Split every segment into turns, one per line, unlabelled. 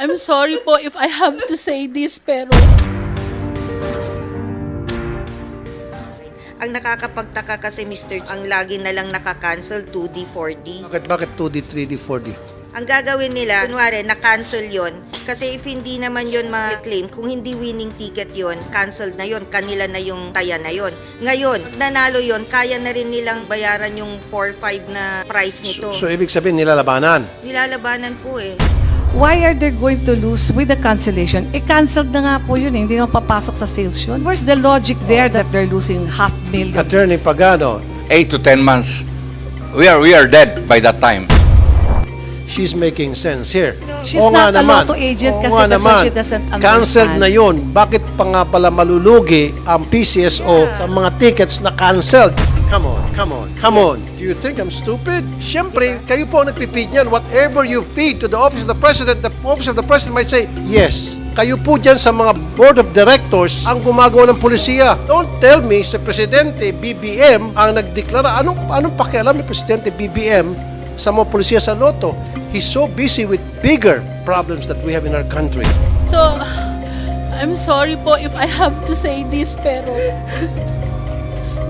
I'm sorry po if I have to say this, pero
Ang nakakapagtaka kasi, Mr. ang lagi na lang nakakancel 2D, 4D.
Bakit 2D, 3D, 4D?
Ang gagawin nila, kunwari, na-cancel yon. Kasi if hindi naman yon ma-claim, kung hindi winning ticket yon, cancelled na yon, kanila na yung taya na yon. Ngayon, pag nanalo yon, kaya na rin nilang bayaran yung 4-5 na price nito.
So ibig sabihin nilalabanan.
Nilalabanan po eh.
Why are they going to lose with the cancellation? Cancelled na nga po yun, hindi naman papasok sa sales yun. Where's the logic there that they're losing $500,000?
Attorney Pagano,
8 to 10 months, we are dead by that time.
she's making sense here.
She's
Oo nga
not a
naman.
lotto agent
Oo
kasi
nga
that's why
naman.
she doesn't understand.
Cancelled na yun. Bakit pa nga pala malulugi ang PCSO sa mga tickets na cancelled? Come on, come on, come on. Do you think I'm stupid? Siyempre, kayo po ang nagpipid niyan. Whatever you feed to the office of the office of the president might say, yes. Kayo po dyan sa mga board of directors ang gumagawa ng polisiya. Don't tell me sa Presidente BBM ang nagdeklara. Anong pakialam ni Presidente BBM sa mga polisiya sa Lotto? He's so busy with bigger problems that we have in our country.
so, I'm sorry po if I have to say this, pero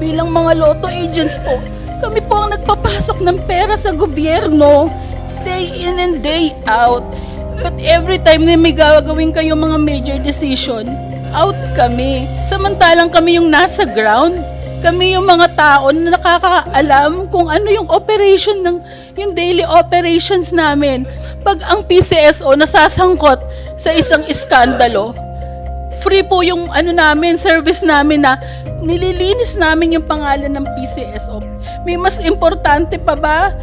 bilang mga lotto agents po, kami po ang nagpapasok ng pera sa gobyerno day in and day out. But every time na may gagawin kayo mga major decision, out kami. Samantalang kami yung nasa ground. Kami yung mga tao na nakakaalam kung ano yung operation ng yung daily operations namin. Pag ang PCSO nasasangkot sa isang iskandalo, free po yung namin, service namin na nililinis namin yung pangalan ng PCSO. May mas importante pa ba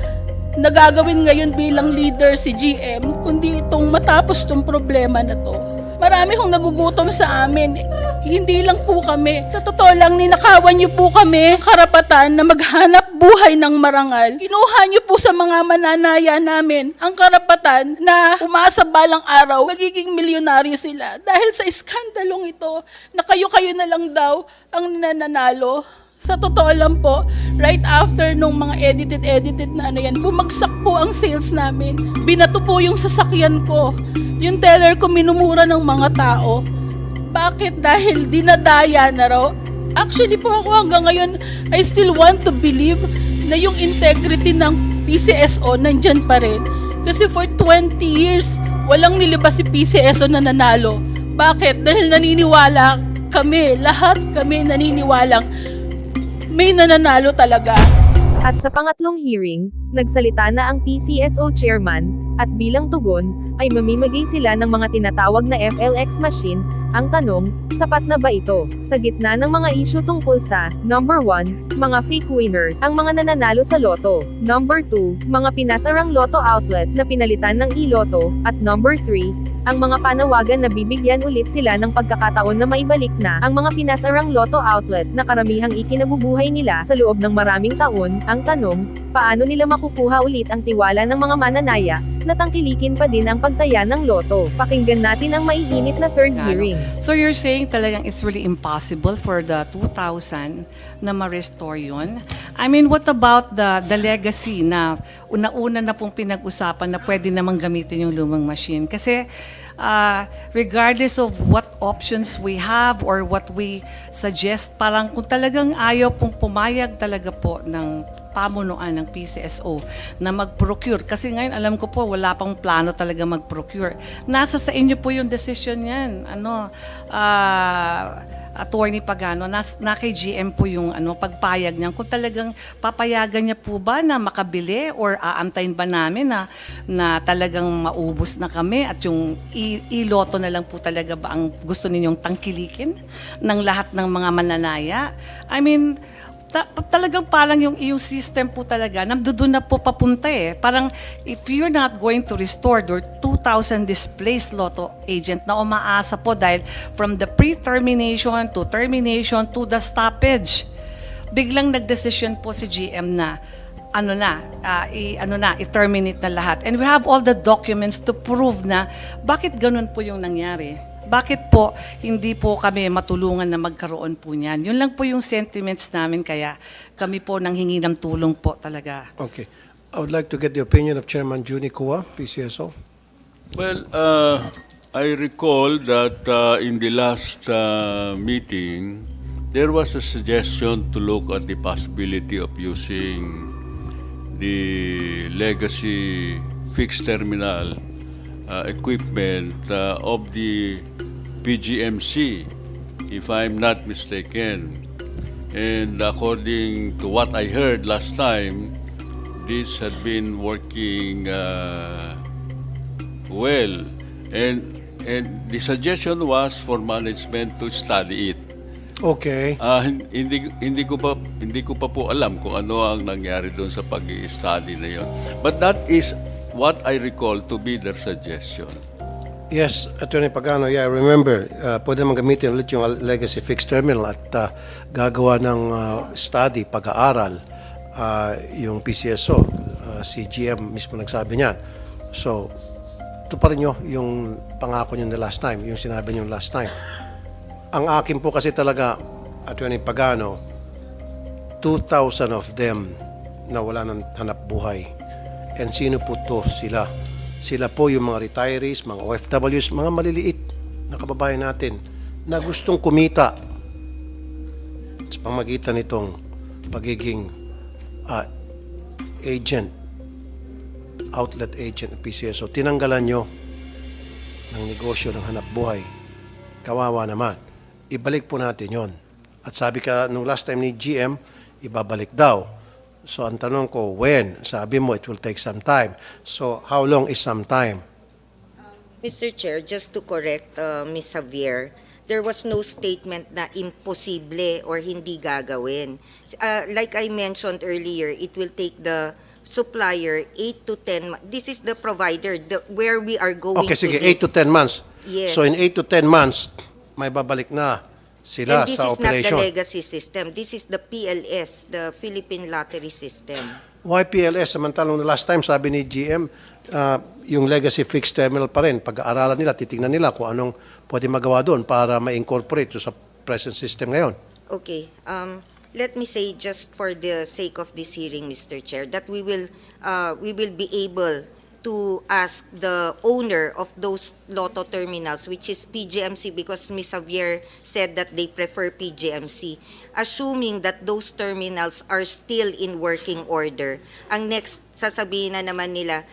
na gagawin ngayon bilang leader si GM kundi itong matapos tong problema na to? Marami hong nagugutom sa amin. Hindi lang po kami. Sa totoo lang, ninakawan niyo po kami karapatan na maghanap buhay ng marangal. Kinuha niyo po sa mga mananaya namin ang karapatan na umasa balang araw magiging milyonaryo sila. Dahil sa iskandalong ito na kayo-kayo na lang daw ang nananalo. Sa totoo lang po, right after nung mga edited na yan, bumagsak po ang sales namin. Binato po yung sasakyan ko. Yung teller ko minumura ng mga tao. Bakit? Dahil dinadaya na raw. Actually po ako hanggang ngayon, I still want to believe na yung integrity ng PCSO nandyan pa rin. Kasi for 20 years, walang nilabas si PCSO na nanalo. Bakit? Dahil naniniwala kami, lahat kami naniniwalang may nananalo talaga.
At sa pangatlong hearing, nagsalita na ang PCSO chairman, at bilang tugon, ay mamimigay sila ng mga tinatawag na FLX machine. Ang tanong, sapat na ba ito? Sa gitna ng mga issue tungkol sa, number 1, mga fake winners, ang mga nananalo sa loto. Number 2, mga pinasarang loto outlets na pinalitan ng e-loto. At number 3, ang mga panawagan na bibigyan ulit sila ng pagkakataon na maibalik na ang mga pinasarang loto outlets na karamihang ikinabubuhay nila sa loob ng maraming taon. Ang tanong, paano nila makukuha ulit ang tiwala ng mga mananaya na tangkilikin pa din ang pagtaya ng loto? Pakinggan natin ang maiinit na third hearing.
So you're saying talagang it's really impossible for the 2,000 na ma-restore yun? I mean, what about the legacy na una-una na pong pinag-usapan na pwede namang gamitin yung lumang machine? Kasi regardless of what options we have or what we suggest, parang kung talagang ayaw pong pumayag talaga po ng pamunuan ng PCSO na mag-procure. Kasi ngayon, alam ko po, wala pang plano talaga mag-procure. Nasa sa inyo po yung decision yan. Attorney Pagano, na kay GM po yung pagpayag niya. Kung talagang papayagan niya po ba na makabili or aantayin ba namin na talagang maubos na kami at yung iloto na lang po talaga ba ang gusto ninyong tangkilikin ng lahat ng mga mananaya? I mean, talagang parang yung system po talaga, nandoon na po papunta eh. Parang if you're not going to restore your 2,000 displaced lotto agent na umaasa po dahil from the pre-termination to termination to the stoppage, biglang nagdesisyon po si GM na i-terminate na lahat. And we have all the documents to prove na bakit ganun po yung nangyari. Bakit po hindi po kami matulungan na magkaroon po niyan? Yun lang po yung sentiments namin, kaya kami po nanghingi ng tulong po talaga.
Okay. I would like to get the opinion of Chairman Juni Kua, PCSO.
Well, I recall that in the last meeting, there was a suggestion to look at the possibility of using the legacy fixed terminal equipment of the PGMC, if I'm not mistaken. And according to what I heard last time, this had been working well. And the suggestion was for management to study it.
Okay.
Hindi ko pa po alam kung ano ang nangyari doon sa pag-i-study na yon. But that is what I recall to be their suggestion.
Yes, Attorney Pagano, yeah, I remember, pwede naman gamitin ulit yung legacy fixed terminal at gagawa ng study, pag-aaral, yung PCSO, si GM mismo nagsabi niyan. So, ito pa rin nyo yung pangako nyo na last time, yung sinabi nyo last time. Ang akin po kasi talaga, Attorney Pagano, 2,000 of them na wala ng hanap buhay. And sino po to sila? Sila po yung mga retirees, mga OFWs, mga maliliit na kababayan natin na gustong kumita sa pamagitan nitong pagiging agent, outlet agent ng PCSO. Tinanggalan nyo ng negosyo ng hanap buhay. Kawawa naman. Ibalik po natin yon. At sabi ka nung last time ni GM, ibabalik daw. So ang tanong ko, when? Sabi mo, it will take some time. So how long is some time?
Mr. Chair, just to correct Ms. Javier, there was no statement na imposible or hindi gagawin. Like I mentioned earlier, it will take the supplier 8 to 10 months. This is the provider, where we are going
Okay, sige,
to
8 to 10 months.
Yes.
So in 8 to 10 months, may babalik na sila
And this
sa
is not the
operation.
legacy system. This is the PLS, the Philippine Lottery System.
Why PLS? Samantalong last time, sabi ni GM, yung legacy fixed terminal pa rin. Pag-aaralan nila, titingnan nila kung anong pwede magawa doon para ma-incorporate sa present system ngayon.
Okay. Let me say, just for the sake of this hearing, Mr. Chair, that we will be able to ask the owner of those Lotto terminals, which is PGMC, because Ms. Javier said that they prefer PGMC. Assuming that those terminals are still in working order, ang next sasabihin na naman nila,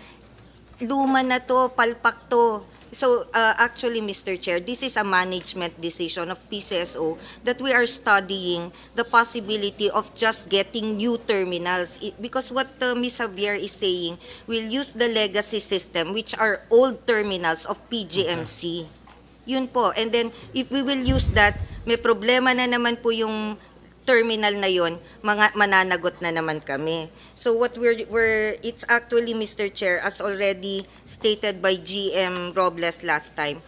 luma na to, palpak to. So actually, Mr. Chair, this is a management decision of PCSO that we are studying the possibility of just getting new terminals. Because what Ms. Javier is saying, we'll use the legacy system, which are old terminals of PGMC. Yun po. And then, if we will use that, may problema na naman po yung terminal na yon, mananagot na naman kami. So what it's actually, Mr. Chair, as already stated by GM Robles last time,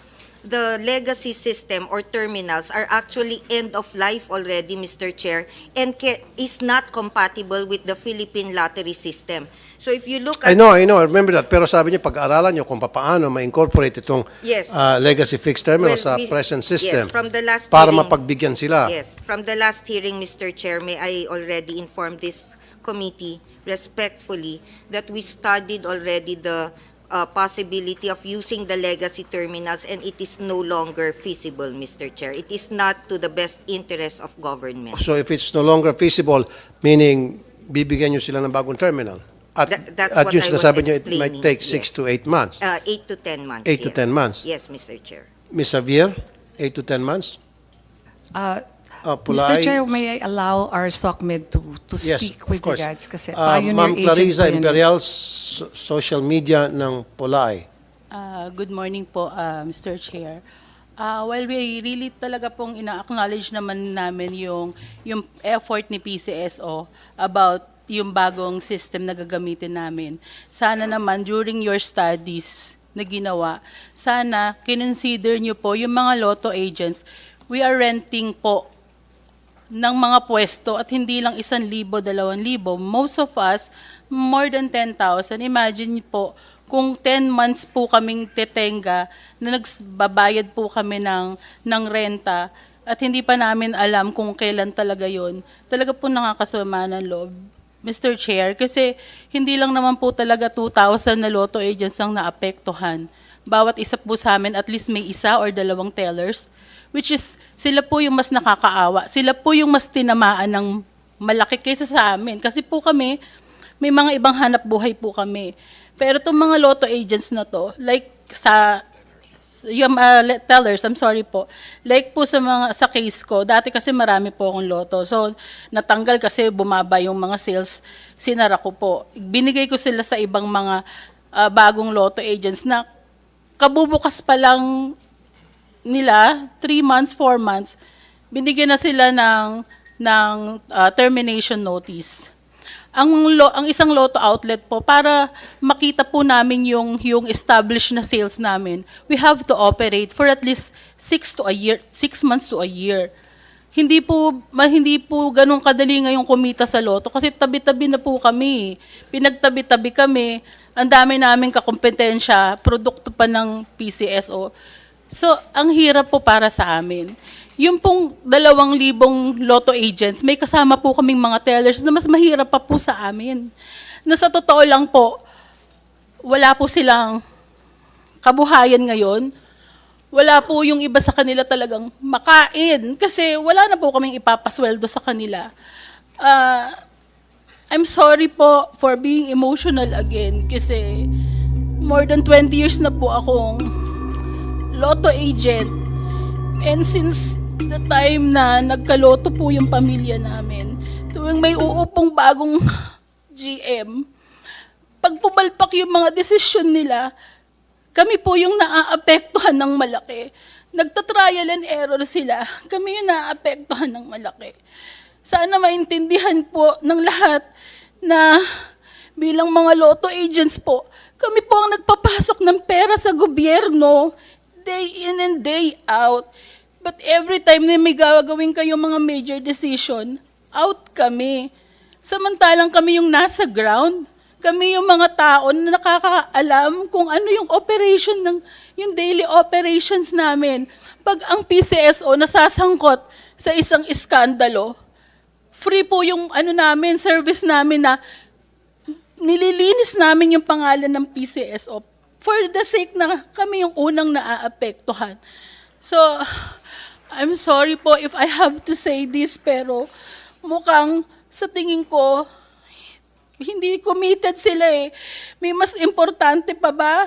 the legacy system or terminals are actually end of life already, Mr. Chair, and is not compatible with the Philippine lottery system. So if you look at...
I know, I remember that. Pero sabi niyo, pag-aaralan niyo kung paano ma-incorporate itong
Yes.
legacy fixed terminal sa
we-
present system
Yes, from the last
para
hearing-
mapagbigyan sila.
Yes, from the last hearing, Mr. Chair, may I already inform this committee respectfully that we studied already the possibility of using the legacy terminals, and it is no longer feasible, Mr. Chair. It is not to the best interest of government.
So if it's no longer feasible, meaning bibigyan niyo sila ng bagong terminal. At,
That's
at
what
yung
I was
sinasabi niyo, it might
explaining.
take 6
Yes.
to 8 months.
8 to 10 months.
8 to
yes.
10 months.
Yes, Mr. Chair.
Ms. Javier, 8 to 10 months?
Mr.
Pulay?
Chair, may I allow our SOCMED to
Yes,
speak
of
with
course.
regards kasi
Ma'am
pioneer agent
Clariza
po yan.
Imperial, social media ng Pulay.
Good morning po, Mr. Chair. While we really talaga pong ina-acknowledge naman namin yung effort ni PCSO about yung bagong system na gagamitin namin, sana naman during your studies na ginawa, sana kinonsider nyo po yung mga lotto agents. We are renting po ng mga pwesto at hindi lang 1,000, 2,000. Most of us, more than 10,000. Imagine po, kung 10 months po kaming tetenga na nagbabayad po kami ng renta at hindi pa namin alam kung kailan talaga yon, talaga po nakakasama ng loob, Mr. Chair. Kasi hindi lang naman po talaga 2,000 na lotto agents ang naapektuhan. bawat isa po sa amin, at least may isa or dalawang tellers, which is sila po yung mas nakakaawa. Sila po yung mas tinamaan ng malaki kaysa sa amin. Kasi po kami, may mga ibang hanap buhay po kami. Pero itong mga lotto agents na to, like yung tellers, I'm sorry po. Like po sa case ko, dati kasi marami po akong loto. So, natanggal kasi bumaba yung mga sales, sinara ko po. Binigay ko sila sa ibang mga bagong lotto agents na kabubukas pa lang nila, 3 months, 4 months, binigyan na sila ng termination notice. Ang isang lotto outlet po, para makita po namin yung established na sales namin, we have to operate for at least 6 months to a year. Hindi po ganun kadali ngayong kumita sa lotto kasi tabi-tabi na po kami. Pinagtabi-tabi kami. Ang dami naming kakompetensya, produkto pa ng PCSO. So, ang hirap po para sa amin. Yung pong 2,000 lotto agents, may kasama po kaming mga tellers na mas mahirap pa po sa amin. Na sa totoo lang po, wala po silang kabuhayan ngayon. Wala po yung iba sa kanila talagang makain kasi wala na po kaming ipapasweldo sa kanila. I'm sorry po for being emotional again kasi more than 20 years na po akong lotto agent. And since the time na nagkaloto po yung pamilya namin, tuwing may uupong bagong GM, pag pumalpak yung mga desisyon nila, kami po yung naaapektuhan ng malaki. Nagtatrial and error sila. Kami yung naaapektuhan ng malaki. Sana maintindihan po ng lahat na bilang mga lotto agents po, kami po ang nagpapasok ng pera sa gobyerno day in and day out. But every time na may gagawin kayo mga major decision, out kami. Samantalang kami yung nasa ground. Kami yung mga tao na nakakaalam kung ano yung operation yung daily operations namin. Pag ang PCSO nasasangkot sa isang iskandalo, free po yung service namin na nililinis namin yung pangalan ng PCSO for the sake na kami yung unang naaapektuhan. So, I'm sorry po if I have to say this, pero mukhang sa tingin ko, hindi committed sila eh. May mas importante pa ba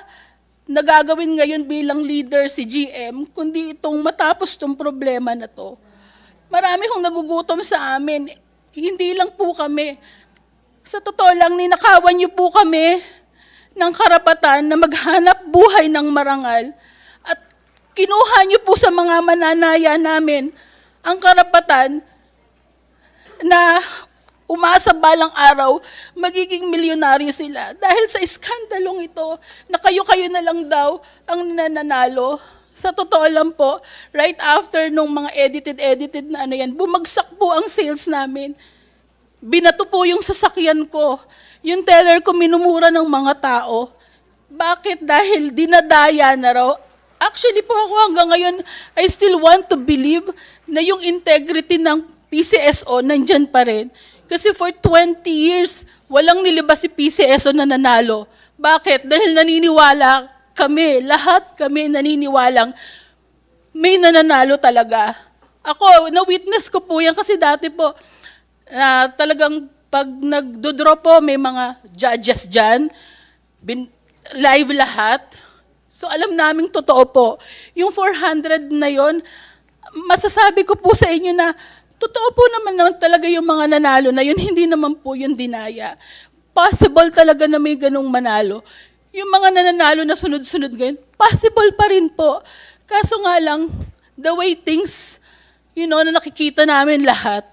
na gagawin ngayon bilang leader si GM, kundi itong matapos tong problema na to. Marami hong nagugutom sa amin. Hindi lang po kami. Sa totoo lang, ninakawan niyo po kami ng karapatan na maghanap buhay ng marangal at kinuha niyo po sa mga mananaya namin ang karapatan na umasa balang araw, magiging milyonaryo sila. Dahil sa iskandalong ito, na kayo-kayo na lang daw ang nananalo. Sa totoo lang po, right after nung mga edited na yan, bumagsak po ang sales namin. Binato po yung sasakyan ko. Yung teller ko minumura ng mga tao. Bakit? Dahil dinadaya na raw. Actually po ako hanggang ngayon, I still want to believe na yung integrity ng PCSO nandyan pa rin. Kasi for 20 years, walang nilabas si PCSO na nanalo. Bakit? Dahil naniniwala kami, lahat kami naniniwalang may nananalo talaga. Ako, na-witness ko po yan kasi dati po, talagang pag nagdodraw po, may mga judges dyan, live lahat. So alam naming totoo po. Yung 400 na yon, masasabi ko po sa inyo na totoo po naman talaga yung mga nanalo na yun, hindi naman po yung dinaya. Possible talaga na may ganung manalo. Yung mga nananalo na sunod-sunod ngayon, possible pa rin po. Kaso nga lang, the way things, na nakikita namin lahat,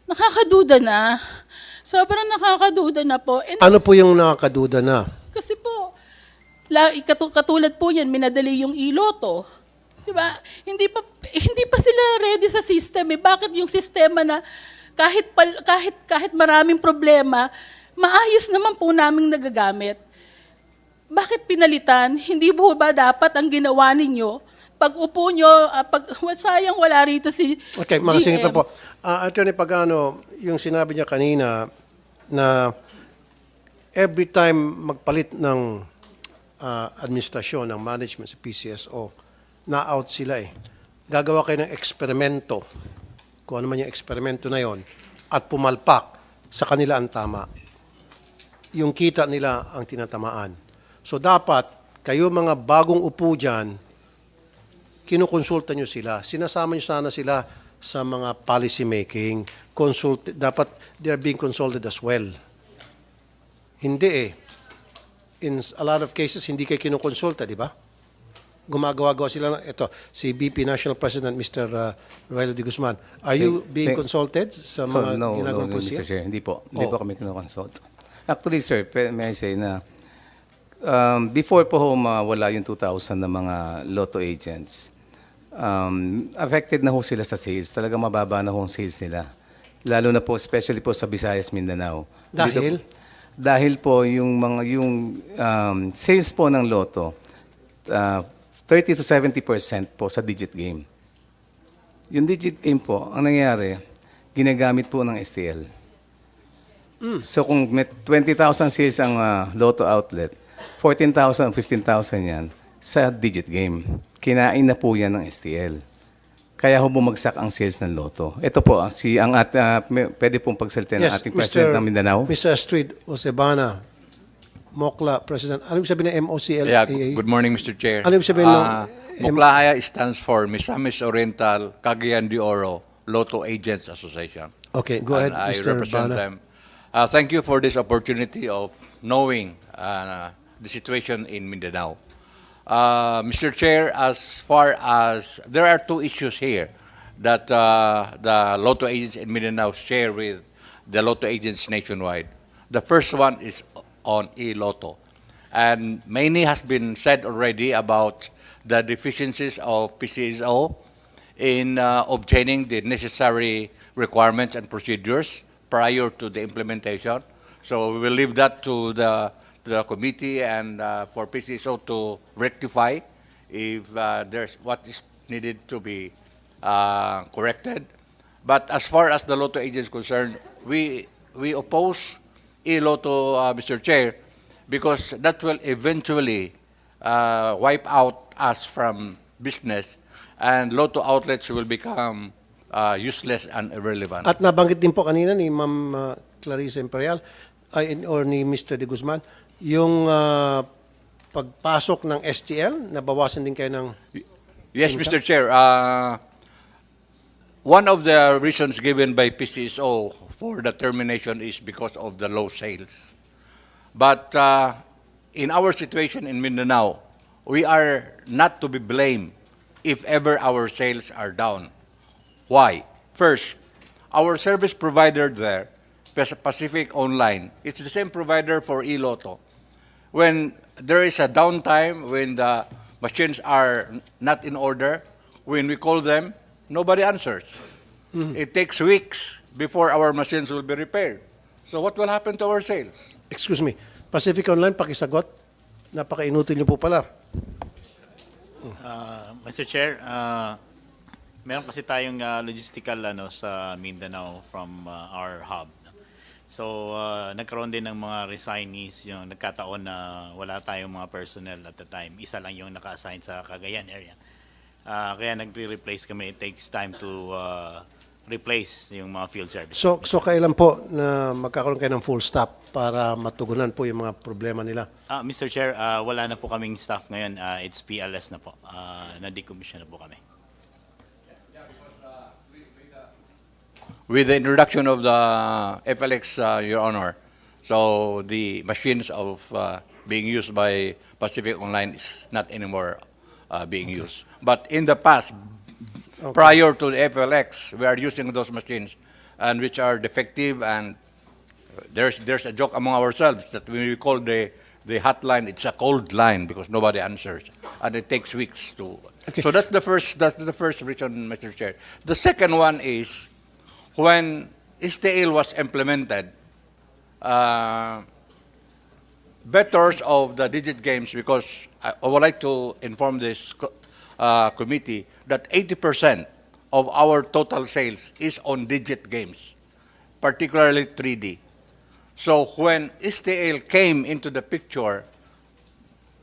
nakakaduda na. Sobrang nakakaduda na po. And
Ano po yung nakakaduda na?
kasi po, katulad po yan, minadali yung iloto. Diba? Hindi pa sila ready sa system eh. Bakit yung sistema na kahit maraming problema, maayos naman po naming nagagamit? Bakit pinalitan? Hindi po ba dapat ang ginawa ninyo? Pag upo nyo, sayang wala rito si
Okay, mga
GM.
singita po. Attorney Pagano, yung sinabi niya kanina na every time magpalit ng administrasyon, ng management sa PCSO, na-out sila eh. Gagawa kayo ng eksperimento, kung ano man yung eksperimento na yon, at pumalpak, sa kanila ang tama. Yung kita nila ang tinatamaan. So dapat, kayo mga bagong upo dyan, kinukonsulta nyo sila. Sinasama nyo sana sila sa mga policy making. Dapat they are being consulted as well. Hindi eh. In a lot of cases, hindi kayo kinukonsulta, di ba? Gumagawa-gawa sila ng, ito, si BP National President, Mr. Rogelio de Guzman. Are you being consulted sa mga ginagawang
no,
polisiya?
Mr. Chair, hindi po. Hindi
Oh.
po kami kinoconsult. Actually, sir, may I say na before po mawala yung 2,000 na mga lotto agents, affected na ho sila sa sales. Talaga mababa na ho ang sales nila. Lalo na po, especially po sa Visayas, Mindanao.
Dahil?
Dahil po yung sales po ng lotto, 30 to 70% po sa digit game. Yung digit game po, ang nangyayari, ginagamit po ng STL. So kung may 20,000 sales ang lotto outlet, 14,000, 15,000 yan sa digit game. Kinain na po yan ng STL. Kaya ho bumagsak ang sales ng lotto. Ito po, pwede pong pagsalita ng ating President ng Mindanao.
Mr. Astrid Osebana, MOCLA President. Ano yung sabihin ng MOCLA?
Yeah, good morning, Mr. Chair.
Ano yung sabihin ng
Muklaya stands for Misamis Oriental Cagayan de Oro Lotto Agents Association.
Okay, go ahead,
And I
Mr.
represent
Bana.
them. Thank you for this opportunity of knowing the situation in Mindanao. Mr. Chair, as far as there are two issues here that the Lotto agents in Mindanao share with the Lotto agents nationwide. The first one is on e-Lotto. And many has been said already about the deficiencies of PCSO in obtaining the necessary requirements and procedures prior to the implementation. So we will leave that to the committee and for PCSO to rectify if there's what is needed to be corrected. But as far as the Lotto agents concerned, we oppose e-Lotto, Mr. Chair, because that will eventually wipe out us from business and Lotto outlets will become useless and irrelevant.
At nabanggit din po kanina ni Ma'am Clarissa Imperial or ni Mr. De Guzman, yung pagpasok ng STL, nabawasan din kayo ng...
Yes, Mr. Chair. One of the reasons given by PCSO for the termination is because of the low sales. But in our situation in Mindanao, we are not to be blamed if ever our sales are down. Why? First, our service provider there, Pacific Online, it's the same provider for e-Lotto. When there is a downtime, when the machines are not in order, when we call them, nobody answers. It takes weeks before our machines will be repaired. So what will happen to our sales?
Excuse me, Pacific Online, pakisagot. Napakainutil niyo po pala.
Mr. Chair, meron kasi tayong logistical sa Mindanao from our hub. So, nagkaroon din ng mga resignees, yung nagkataon na wala tayong mga personnel at the time. Isa lang yung naka-assign sa Cagayan area. Kaya nagre-replace kami. It takes time to replace yung mga field service.
So kailan po na magkakaroon kayo ng full staff para matugunan po yung mga problema nila?
Mr. Chair, wala na po kaming staff ngayon. It's PLS na po. Na-decommission na po kami.
With the introduction of the FLX, Your Honor, so the machines of being used by Pacific Online is not anymore being used. But in the past, prior to the FLX, we are using those machines, and which are defective. And there's a joke among ourselves that when we call the hotline, it's a cold line because nobody answers, and it takes weeks to.
Okay.
So that's the first reason, Mr. Chair. The second one is when STL was implemented, bettors of the digit games, because I would like to inform this committee that 80% of our total sales is on digit games, particularly 3D. So when STL came into the picture,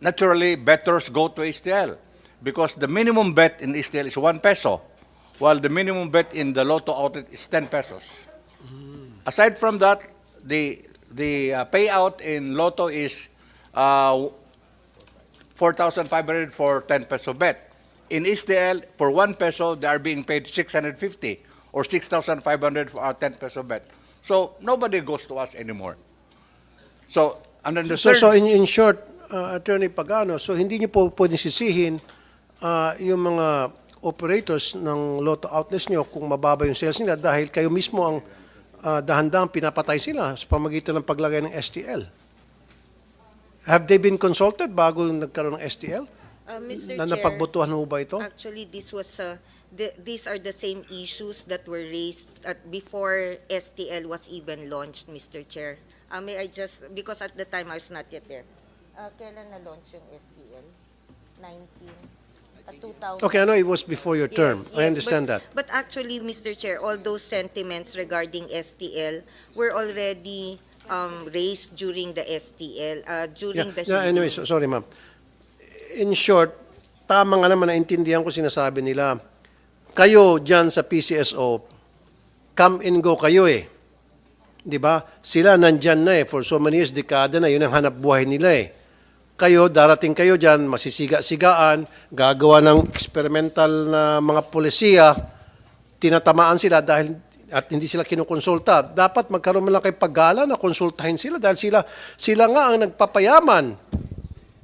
naturally, bettors go to STL because the minimum bet in STL is 1 peso, while the minimum bet in the Lotto outlet is 10 pesos. Aside from that, the payout in Lotto is 4,500 for 10 peso bet. In STL, for 1 peso, they are being paid 650 or 6,500 for our 10 peso bet. So nobody goes to us anymore. So, and then the
So,
third,
so in short, Attorney Pagano, so hindi niyo po pwedeng sisihin yung mga operators ng Lotto outlets niyo kung mababa yung sales nila dahil kayo mismo ang dahan-dahang pinapatay sila sa pamagitan ng paglagay ng STL. Have they been consulted bago nagkaroon ng STL?
Mr.
Na
Chair,
napagbotohan ho ba ito?
actually, these are the same issues that were raised before STL was even launched, Mr. Chair. May I just, because at the time I was not yet there. Kailan na-launch yung STL? 2000.
Okay, I know it was before your term.
Yes,
I
yes,
understand that.
But actually, Mr. Chair, all those sentiments regarding STL were already raised during the STL, during the
Anyway,
hearings.
sorry ma'am. In short, tama nga naman, naintindihan ko sinasabi nila. Kayo dyan sa PCSO, come and go kayo eh. Di ba? Sila nandyan na eh. For so many years, dekada na. Yun ang hanap buhay nila eh. Kayo, darating kayo dyan, masisiga-sigaan, gagawa ng experimental na mga polisiya, tinatamaan sila dahil at hindi sila kinukonsulta. Dapat magkaroon man lang kayo paggala na konsultahin sila dahil sila nga ang nagpapayaman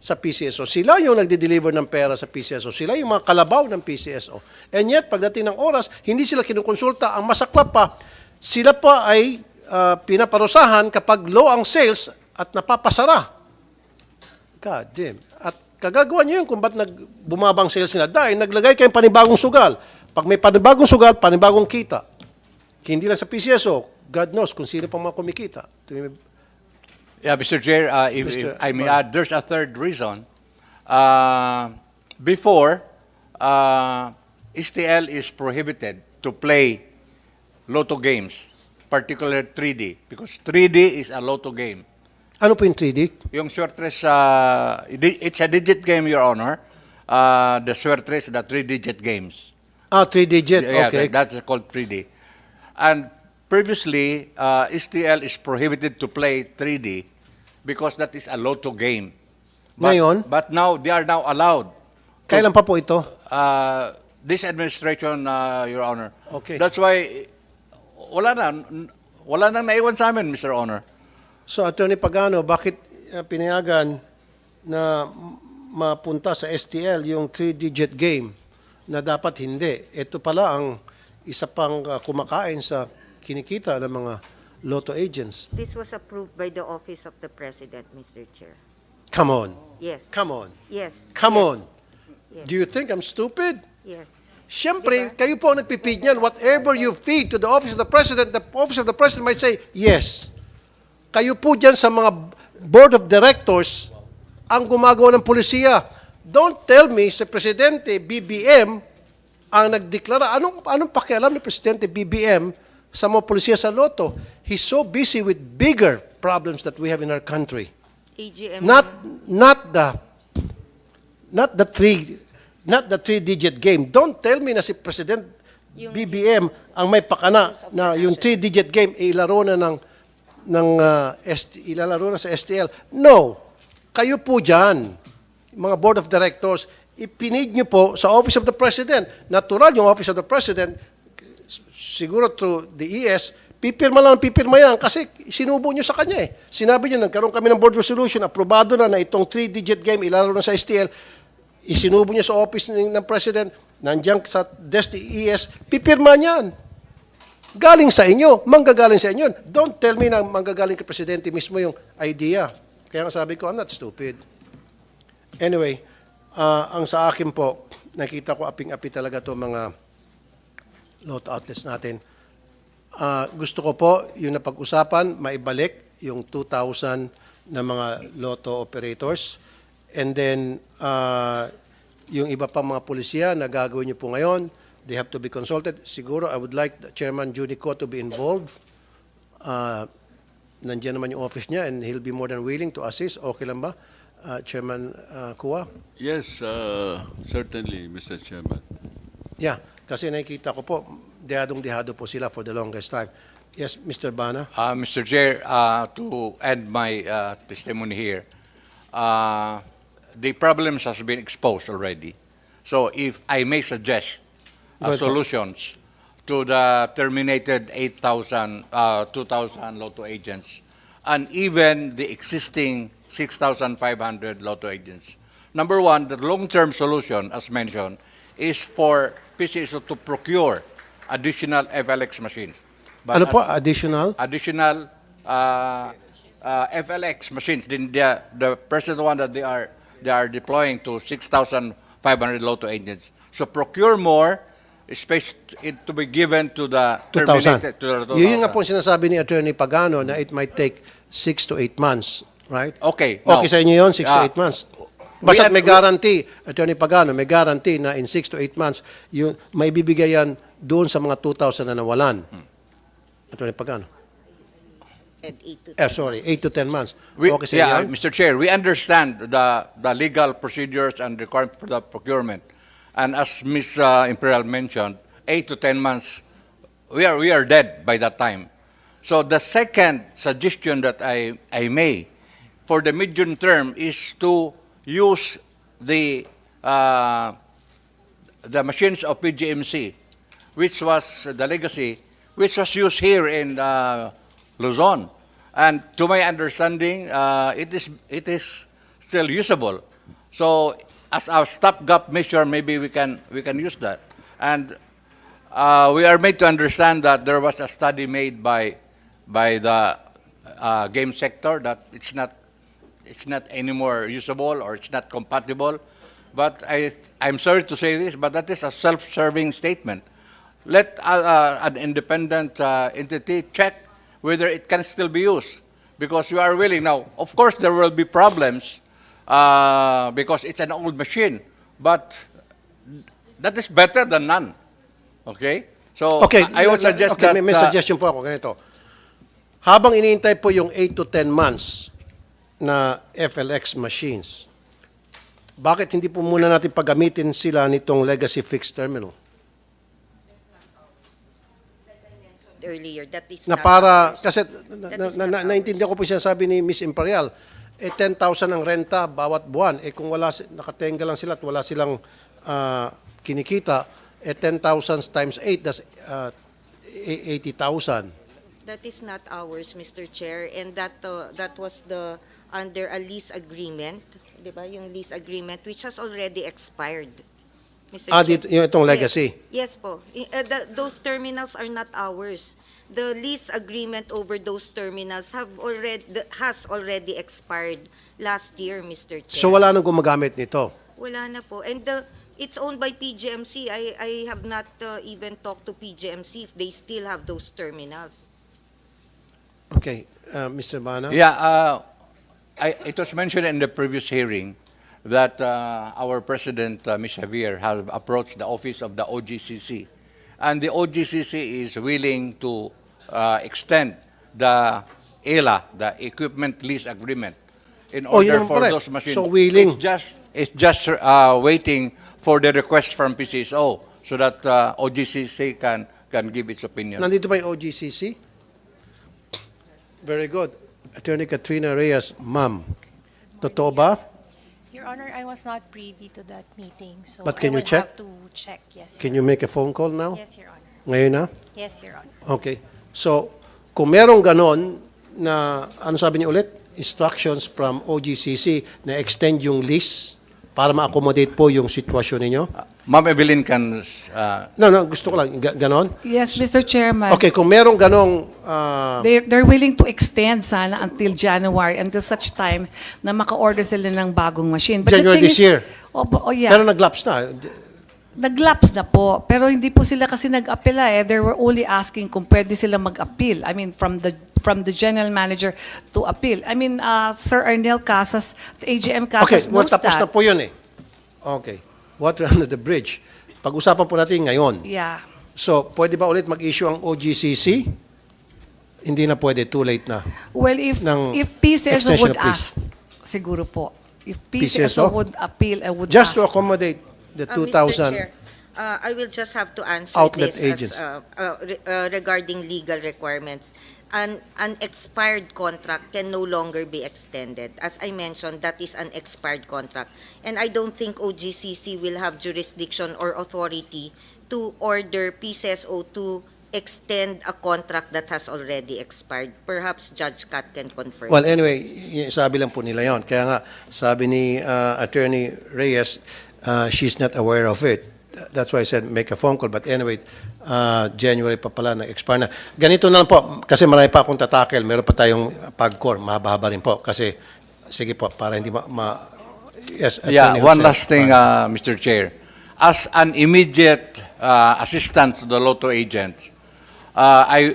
sa PCSO. Sila yung nagde-deliver ng pera sa PCSO. Sila yung mga kalabaw ng PCSO. And yet, pagdating ng oras, hindi sila kinukonsulta. Ang masaklap pa, sila pa ay pinaparusahan kapag low ang sales at napapasara. God damn. At kagagawa nyo yun kung ba't bumabang sales nila. Dahil naglagay kayong panibagong sugal. Pag may panibagong sugal, panibagong kita. Hindi lang sa PCSO, God knows kung sino pang mga kumikita.
yeah, Mr. Chair, if
Mr.
I may add, there's a third reason. Before, STL is prohibited to play Lotto games, particularly 3D, because 3D is a Lotto game.
Ano po yung 3D?
Yung Suertres, it's a digit game, Your Honor. The Suertres, the 3-digit games.
3-digit.
Yeah,
Okay.
that's called 3D. And previously, STL is prohibited to play 3D because that is a Lotto game.
Ngayon?
But now, they are now allowed.
Kailan pa po ito?
This administration, Your Honor.
Okay.
That's why, wala nang naiwan sa amin, Mr. Honor.
So, Attorney Pagano, bakit pinayagan na mapunta sa STL yung 3-digit game na dapat hindi? Ito pala ang isa pang kumakain sa kinikita ng mga Lotto agents.
This was approved by the Office of the President, Mr. Chair.
Come on.
Yes.
Come on.
Yes.
Come
yes,
on.
Yes.
Do you think I'm stupid?
Yes.
Siyempre, kayo po ang nagpipid niyan. Whatever you feed to the Office of the Office of the President might say, yes. Kayo po dyan sa mga Board of Directors ang gumagawa ng polisiya. Don't tell me sa Presidente BBM ang nagdeklara. Anong pakialam ni Presidente BBM sa mga polisiya sa Lotto? He's so busy with bigger problems that we have in our country.
AGM.
Not the 3-digit game. Don't tell me na si President BBM ang may pakana na yung 3-digit game ilalaro na sa STL. No. Kayo po dyan, mga Board of Directors, ipinid nyo po sa Office of the President. Natural yung Office of the President, siguro through the ES, pipirma yan kasi sinubo nyo sa kanya eh. Sinabi nyo, nagkaroon kami ng board resolution, aprobado na itong 3-digit game, ilalaro na sa STL, isinubo nyo sa Office ng President, nandiyan sa desk ni ES, pipirma niyan. Galing sa inyo, manggagaling sa inyo. Don't tell me na manggagaling kay Presidente mismo yung idea. Kaya nga sabi ko, I'm not stupid. Anyway, ang sa akin po, nakita ko aping-api talaga to mga Lotto outlets natin. Gusto ko po yung napag-usapan, maibalik yung 2,000 na mga Lotto operators. And then, yung iba pang mga pulisya na gagawin nyo po ngayon, they have to be consulted. Siguro, I would like Chairman Junico to be involved. Nandiyan naman yung office niya and he'll be more than willing to assist. Okay lang ba? Chairman Kua?
Yes, certainly, Mr. Chairman.
Yeah, kasi nakikita ko po, dehadong-dehado po sila for the longest time. Yes, Mr. Bana?
Mr. Chair, to end my testimony here, the problems has been exposed already. So if I may suggest
Go ahead,
solutions to the terminated 2,000 Lotto agents and even the existing 6,500 Lotto agents. Number one, the long-term solution, as mentioned, is for PCSO to procure additional FLX machines. But
Ano
as-
po, additional?
additional FLX machines. The present one that they are deploying to 6,500 Lotto agents. So procure more, especially it to be given to the
2,000.
to the
Yun nga
2,000.
po sinasabi ni Attorney Pagano na it might take 6 to 8 months, right?
Okay.
Okay
now,
sa inyo yun, 6 to 8 months. Basta
we-
may guarantee, Attorney Pagano, may guarantee na in 6 to 8 months, yung, may bibigay yan doon sa mga 2,000 na nawalan. Attorney Pagano.
And 8 to 10.
Sorry, 8 to 10 months.
We,
Okay sa
yeah,
inyo yan?
Mr. Chair, we understand the legal procedures and requirements for the procurement. And as Ms. Imperial mentioned, 8 to 10 months, we are dead by that time. So the second suggestion that I may for the medium term is to use the machines of PGMC, which was the legacy, which was used here in Luzon. And to my understanding, it is still usable. So as a stopgap measure, maybe we can use that. And we are made to understand that there was a study made by the game sector that it's not anymore usable or it's not compatible. But I'm sorry to say this, but that is a self-serving statement. Let an independent entity check whether it can still be used, because you are willing. Now, of course, there will be problems because it's an old machine, but that is better than none. Okay? So,
Okay,
I would suggest
okay,
that...
may suggestion po ako, ganito. Habang iniintay po yung 8 to 10 months na FLX machines, bakit hindi po muna natin paggamitin sila nitong legacy fixed terminal?
Earlier, that is
Na
not
para,
ours.
kasi
That is not
naintindihan ko po siya sabi ni Miss Imperial, 10,000 ang renta bawat buwan. Kung nakatenga lang sila at wala silang kinikita, 10,000 times 8, that's 80,000.
That is not ours, Mr. Chair, and that was under a lease agreement, 'di ba? Yung lease agreement which has already expired. Mr. Chair.
Yung itong legacy.
Yes po. Those terminals are not ours. The lease agreement over those terminals has already expired last year, Mr. Chair.
So wala nang gumagamit nito.
Wala na po. And it's owned by PGMC. I have not even talked to PGMC if they still have those terminals.
Okay, Mr. Bana?
Yeah, it was mentioned in the previous hearing that our President, Ms. Javier, has approached the office of the OGCC. And the OGCC is willing to extend the ELA, the Equipment Lease Agreement, in
Oh, yun
order
naman
for
pala.
those machines.
So, willing.
It's just waiting for the request from PCSO so that OGCC can give its opinion.
Nandito ba yung OGCC? Very good. Attorney Katrina Reyes, ma'am. Totoo ba?
Your Honor, I was not privy to that meeting, so
But
I
can you
will
check?
have to check, yes.
Can you make a phone call now?
Yes, Your Honor.
Ngayon na?
Yes, Your Honor.
Okay. So, kung merong ganon na, ano sabi niyo ulit? Instructions from OGCC na extend yung lease para ma-accommodate po yung sitwasyon ninyo?
Ma'am Evelyn can...
No, gusto ko lang. Ganon?
Yes, Mr. Chairman.
Okay, kung merong ganong
They're willing to extend sana until January, until such time na maka-order sila ng bagong machine. But the
January
thing
this
is-
year.
Oh, yeah.
pero nag-lapse na.
Nag-lapse na po, pero hindi po sila kasi nag-apela eh. They were only asking kung pwede sila mag-appeal. I mean, from the general manager to appeal. I mean, Sir Arnel Casas, the AGM
Okay,
Casas knows
tapos na
that.
po yun eh. Okay. Water under the bridge. Pag-usapan po natin ngayon.
Yeah.
So, pwede ba ulit mag-issue ang OGCC? Hindi na pwede, too late na.
Well, if
Ng
PCSO
extension
would
of lease.
ask, siguro po. If
PCSO?
PCSO would appeal, I would
Just to
ask.
accommodate the
Mr.
2,000
Chair, I will just have to answer
outlet
this
agents.
regarding legal requirements. An expired contract can no longer be extended. As I mentioned, that is an expired contract. And I don't think OGCC will have jurisdiction or authority to order PCSO to extend a contract that has already expired. Perhaps Judge Kat can confirm.
Well, anyway, sabi lang po nila yon. Kaya nga, sabi ni Attorney Reyes, she's not aware of it. That's why I said make a phone call. But anyway, January pa pala, na-expire na. Ganito na lang po, kasi marami pa akong tatakel. Meron pa tayong pag-core, mahaba-haba rin po. Kasi, sige po, para hindi yes,
Yeah,
Attorney
one
Jose.
last thing, Mr. Chair. As an immediate assistant to the Lotto agent,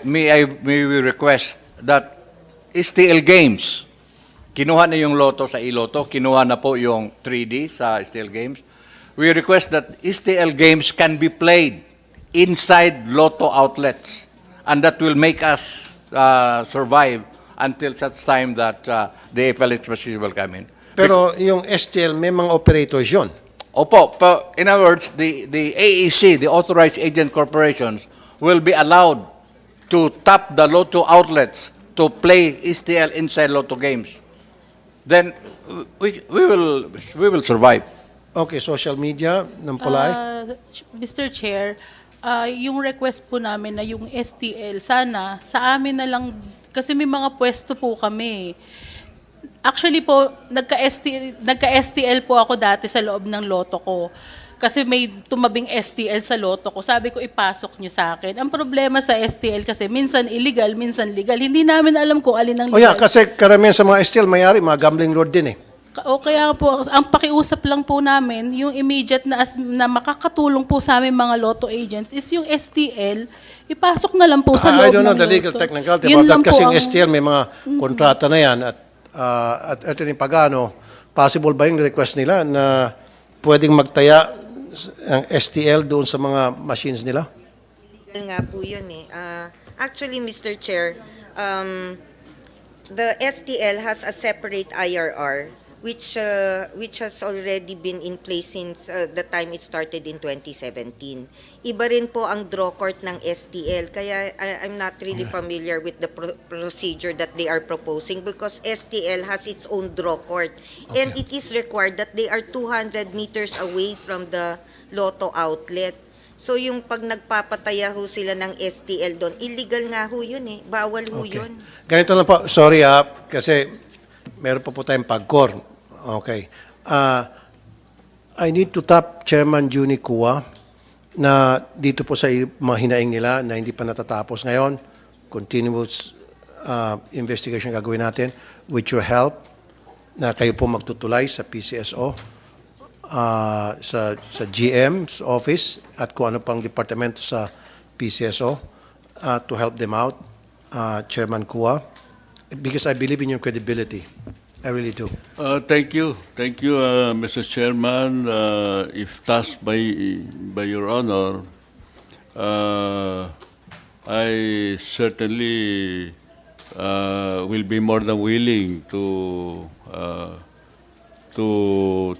may we request that STL Games, kinuha na yung Lotto sa iLotto, kinuha na po yung 3D sa STL Games. We request that STL Games can be played inside Lotto outlets, and that will make us survive until such time that the FLX machine will come in.
Pero yung STL, may mga operators yun.
Opo, in other words, the AEC, the Authorized Agent Corporations, will be allowed to tap the Lotto outlets to play STL inside Lotto games. Then we will survive.
Okay, social media ng Pulay.
Mr. Chair, yung request po namin na yung STL, sana sa amin na lang, kasi may mga pwesto po kami. Actually po, nagka-STL po ako dati sa loob ng Lotto ko. Kasi may tumabing STL sa Lotto ko. Sabi ko, ipasok nyo sa akin. Ang problema sa STL kasi minsan illegal, minsan legal. Hindi namin alam kung alin ang
Oh
legal.
yeah, kasi karamihan sa mga STL, mayari, mga gambling lord din eh.
O kaya po, ang pakiusap lang po namin, yung immediate na makakatulong po sa aming mga Lotto agents is yung STL, ipasok na lang po sa loob
I don't know
ng
the legal
Lotto.
technicality
Yun
about
lang
that.
po
Kasi yung
ang-
STL, may mga kontrata na yan. At Attorney Pagano, possible ba yung request nila na pwedeng magtaya ang STL doon sa mga machines nila?
Legal nga po yun eh. Actually, Mr. Chair, the STL has a separate IRR which has already been in place since the time it started in 2017. Iba rin po ang draw court ng STL, kaya I'm not really familiar with the procedure that they are proposing because STL has its own draw court. And it is required that they are 200 meters away from the Lotto outlet. So yung pag nagpapataya ho sila ng STL doon, illegal nga ho yun eh. Bawal ho yun.
Ganito lang po, sorry kasi meron pa po tayong pag-core. Okay. I need to tap Chairman Juni Kua na dito po sa mga hinaing nila na hindi pa natatapos ngayon. Continuous investigation gagawin natin with your help na kayo po magtutulay sa PCSO, sa GM's office at kung ano pang departamento sa PCSO to help them out, Chairman Kua, because I believe in your credibility. I really do.
Thank you, Mr. Chairman. If tasked by Your Honor, I certainly will be more than willing to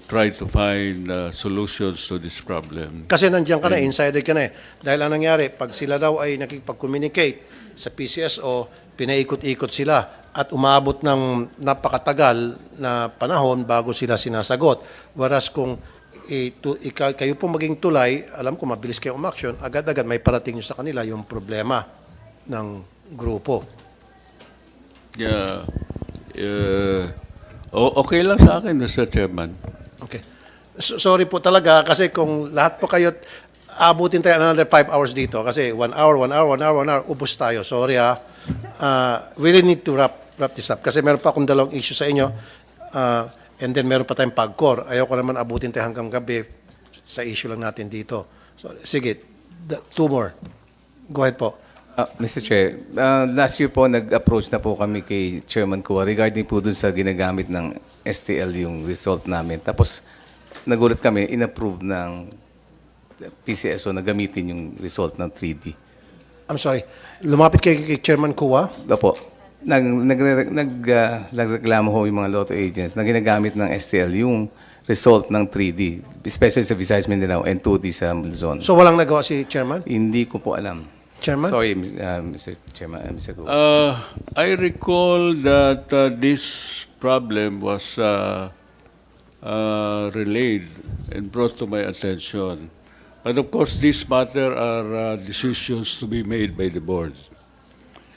try to find solutions to this problem.
Kasi nandiyan ka na, insider ka na eh. Dahil ang nangyari, pag sila daw ay nakikipag-communicate sa PCSO, pinaikot-ikot sila at umabot ng napakatagal na panahon bago sila sinasagot. Whereas kung kayo po maging tulay, alam ko mabilis kayo umaksyon, agad-agad may parating nyo sa kanila yung problema ng grupo.
Yeah. Okay lang sa akin, Mr. Chairman.
Okay. Sorry po talaga kasi kung lahat po kayo abutin tayo another 5 hours dito kasi 1 hour, ubos tayo. Sorry we really need to wrap this up kasi meron pa akong dalawang issue sa inyo and then meron pa tayong pag-core. Ayoko naman abutin tayo hanggang gabi sa issue lang natin dito. So, sige, 2 more. Go ahead po.
Mr. Chair, last year po nag-approach na po kami kay Chairman Kua regarding po dun sa ginagamit ng STL yung result namin. Tapos nagulat kami, in-approve ng PCSO na gamitin yung result ng 3D.
I'm sorry. Lumapit kay Chairman Kua.
Opo. nagreklamo ho yung mga lotto agents na ginagamit ng STL yung result ng 3D, especially sa Visayas Mindanao and 2D sa Luzon.
So walang nagawa si Chairman?
Hindi ko po alam.
Chairman?
Sorry, Mr. Chairman, Mr. Go.
I recall that this problem was relayed and brought to my attention. But of course, this matter are decisions to be made by the board.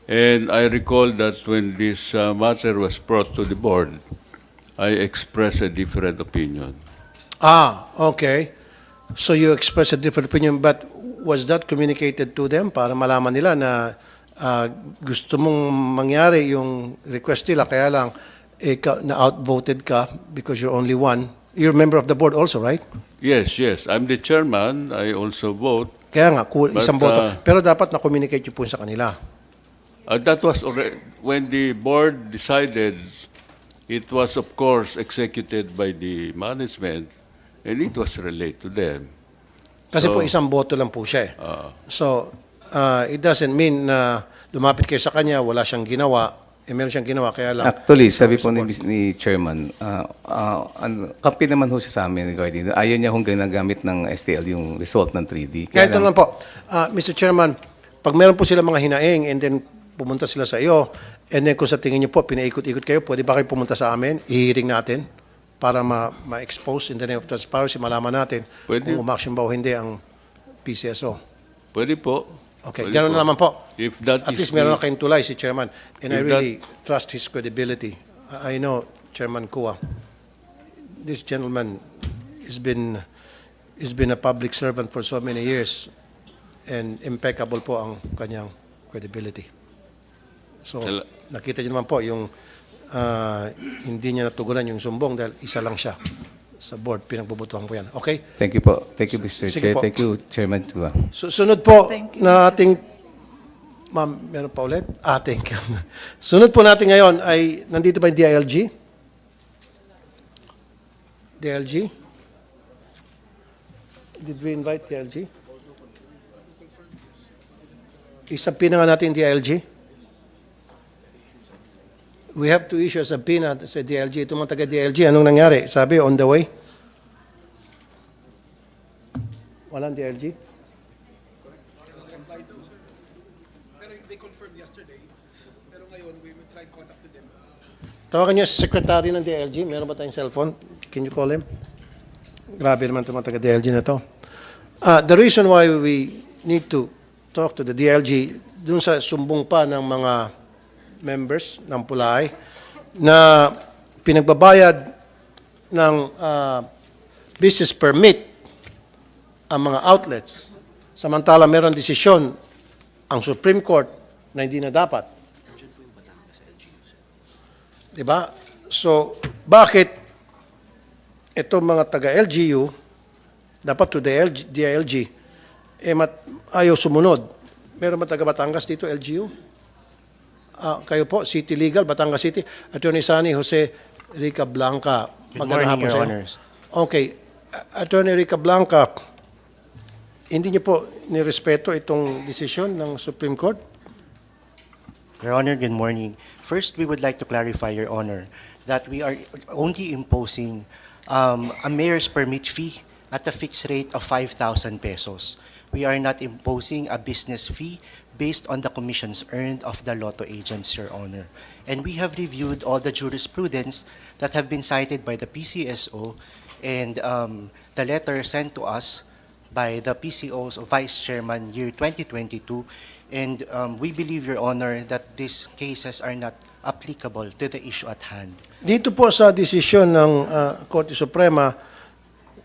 And I recall that when this matter was brought to the board, I expressed a different opinion.
Okay. So you expressed a different opinion, but was that communicated to them para malaman nila na gusto mong mangyari yung request nila, kaya lang na outvoted ka because you're only one? You're a member of the board also, right?
Yes, yes. I'm the chairman. I also vote.
Kaya nga, isang
But,
boto. Pero dapat na-communicate yun po sa kanila.
That was already, when the board decided, it was of course executed by the management and it was relayed to them.
Kasi
So,
po isang boto lang po siya eh. So, it doesn't mean na lumapit kayo sa kanya, wala siyang ginawa, meron siyang ginawa, kaya lang.
Actually, sabi po ni Chairman, kampi naman ho siya sa amin regarding, ayaw niya hong ginagamit ng STL yung result ng 3D.
Kaya ito lang po, Mr. Chairman, pag meron po sila mga hinaing and then pumunta sila sa iyo, and then kung sa tingin niyo po, pinaikot-ikot kayo, pwede ba kayo pumunta sa amin, ihiring natin para ma-expose in the name of transparency, malaman natin
Pwede.
kung umaksyon ba o hindi ang PCSO.
Pwede po.
Okay,
Pwede
gano'n
po.
naman po.
If that
At
is
least meron
the-
na kayong tulay si Chairman. And I
If
really trust his credibility. I know, Chairman Kua, this gentleman has been a public servant for so many years and impeccable po ang kanyang credibility. So, nakita niyo naman po yung hindi niya natugunan yung sumbong dahil isa lang siya sa board. Pinagbubutuhan po yan. Okay?
Thank you po. Thank you, Mr.
Sige
Chair.
po.
Thank you, Chairman Tua.
Sunod po
Thank you.
na ating... Ma'am, meron pa ulit? Thank you. Sunod po natin ngayon ay, nandito ba yung DILG? DILG? Did we invite DILG? Isabina nga natin yung DILG. We have to issue a subpoena sa DILG. Itong mga taga-DILG, anong nangyari? Sabi, on the way? Walang DILG? Tawagan niyo sa secretary ng DILG. Meron ba tayong cellphone? Can you call him? Grabe naman itong mga taga-DILG na to. The reason why we need to talk to the DILG, dun sa sumbong pa ng mga members ng Pulay, na pinagbabayad ng business permit ang mga outlets. Samantala meron desisyon ang Supreme Court na hindi na dapat. Diba? So, bakit itong mga taga-LGU, dapat to the DILG, ayaw sumunod? Meron ba taga Batangas dito, LGU? Kayo po, City Legal, Batangas City. Attorney Sani Jose Rica Blanca.
Good morning, Your
sa'yo.
Honors.
Okay. Attorney Rica Blanca, hindi niyo po nirespeto itong desisyon ng Supreme Court?
Your Honor, good morning. First, we would like to clarify, Your Honor, that we are only imposing a mayor's permit fee at a fixed rate of 5,000 pesos. We are not imposing a business fee based on the commissions earned of the lotto agents, Your Honor. And we have reviewed all the jurisprudence that have been cited by the PCSO and the letter sent to us by the PCO's Vice Chairman year 2022. And we believe, Your Honor, that these cases are not applicable to the issue at hand.
Dito po sa desisyon ng Korte Suprema,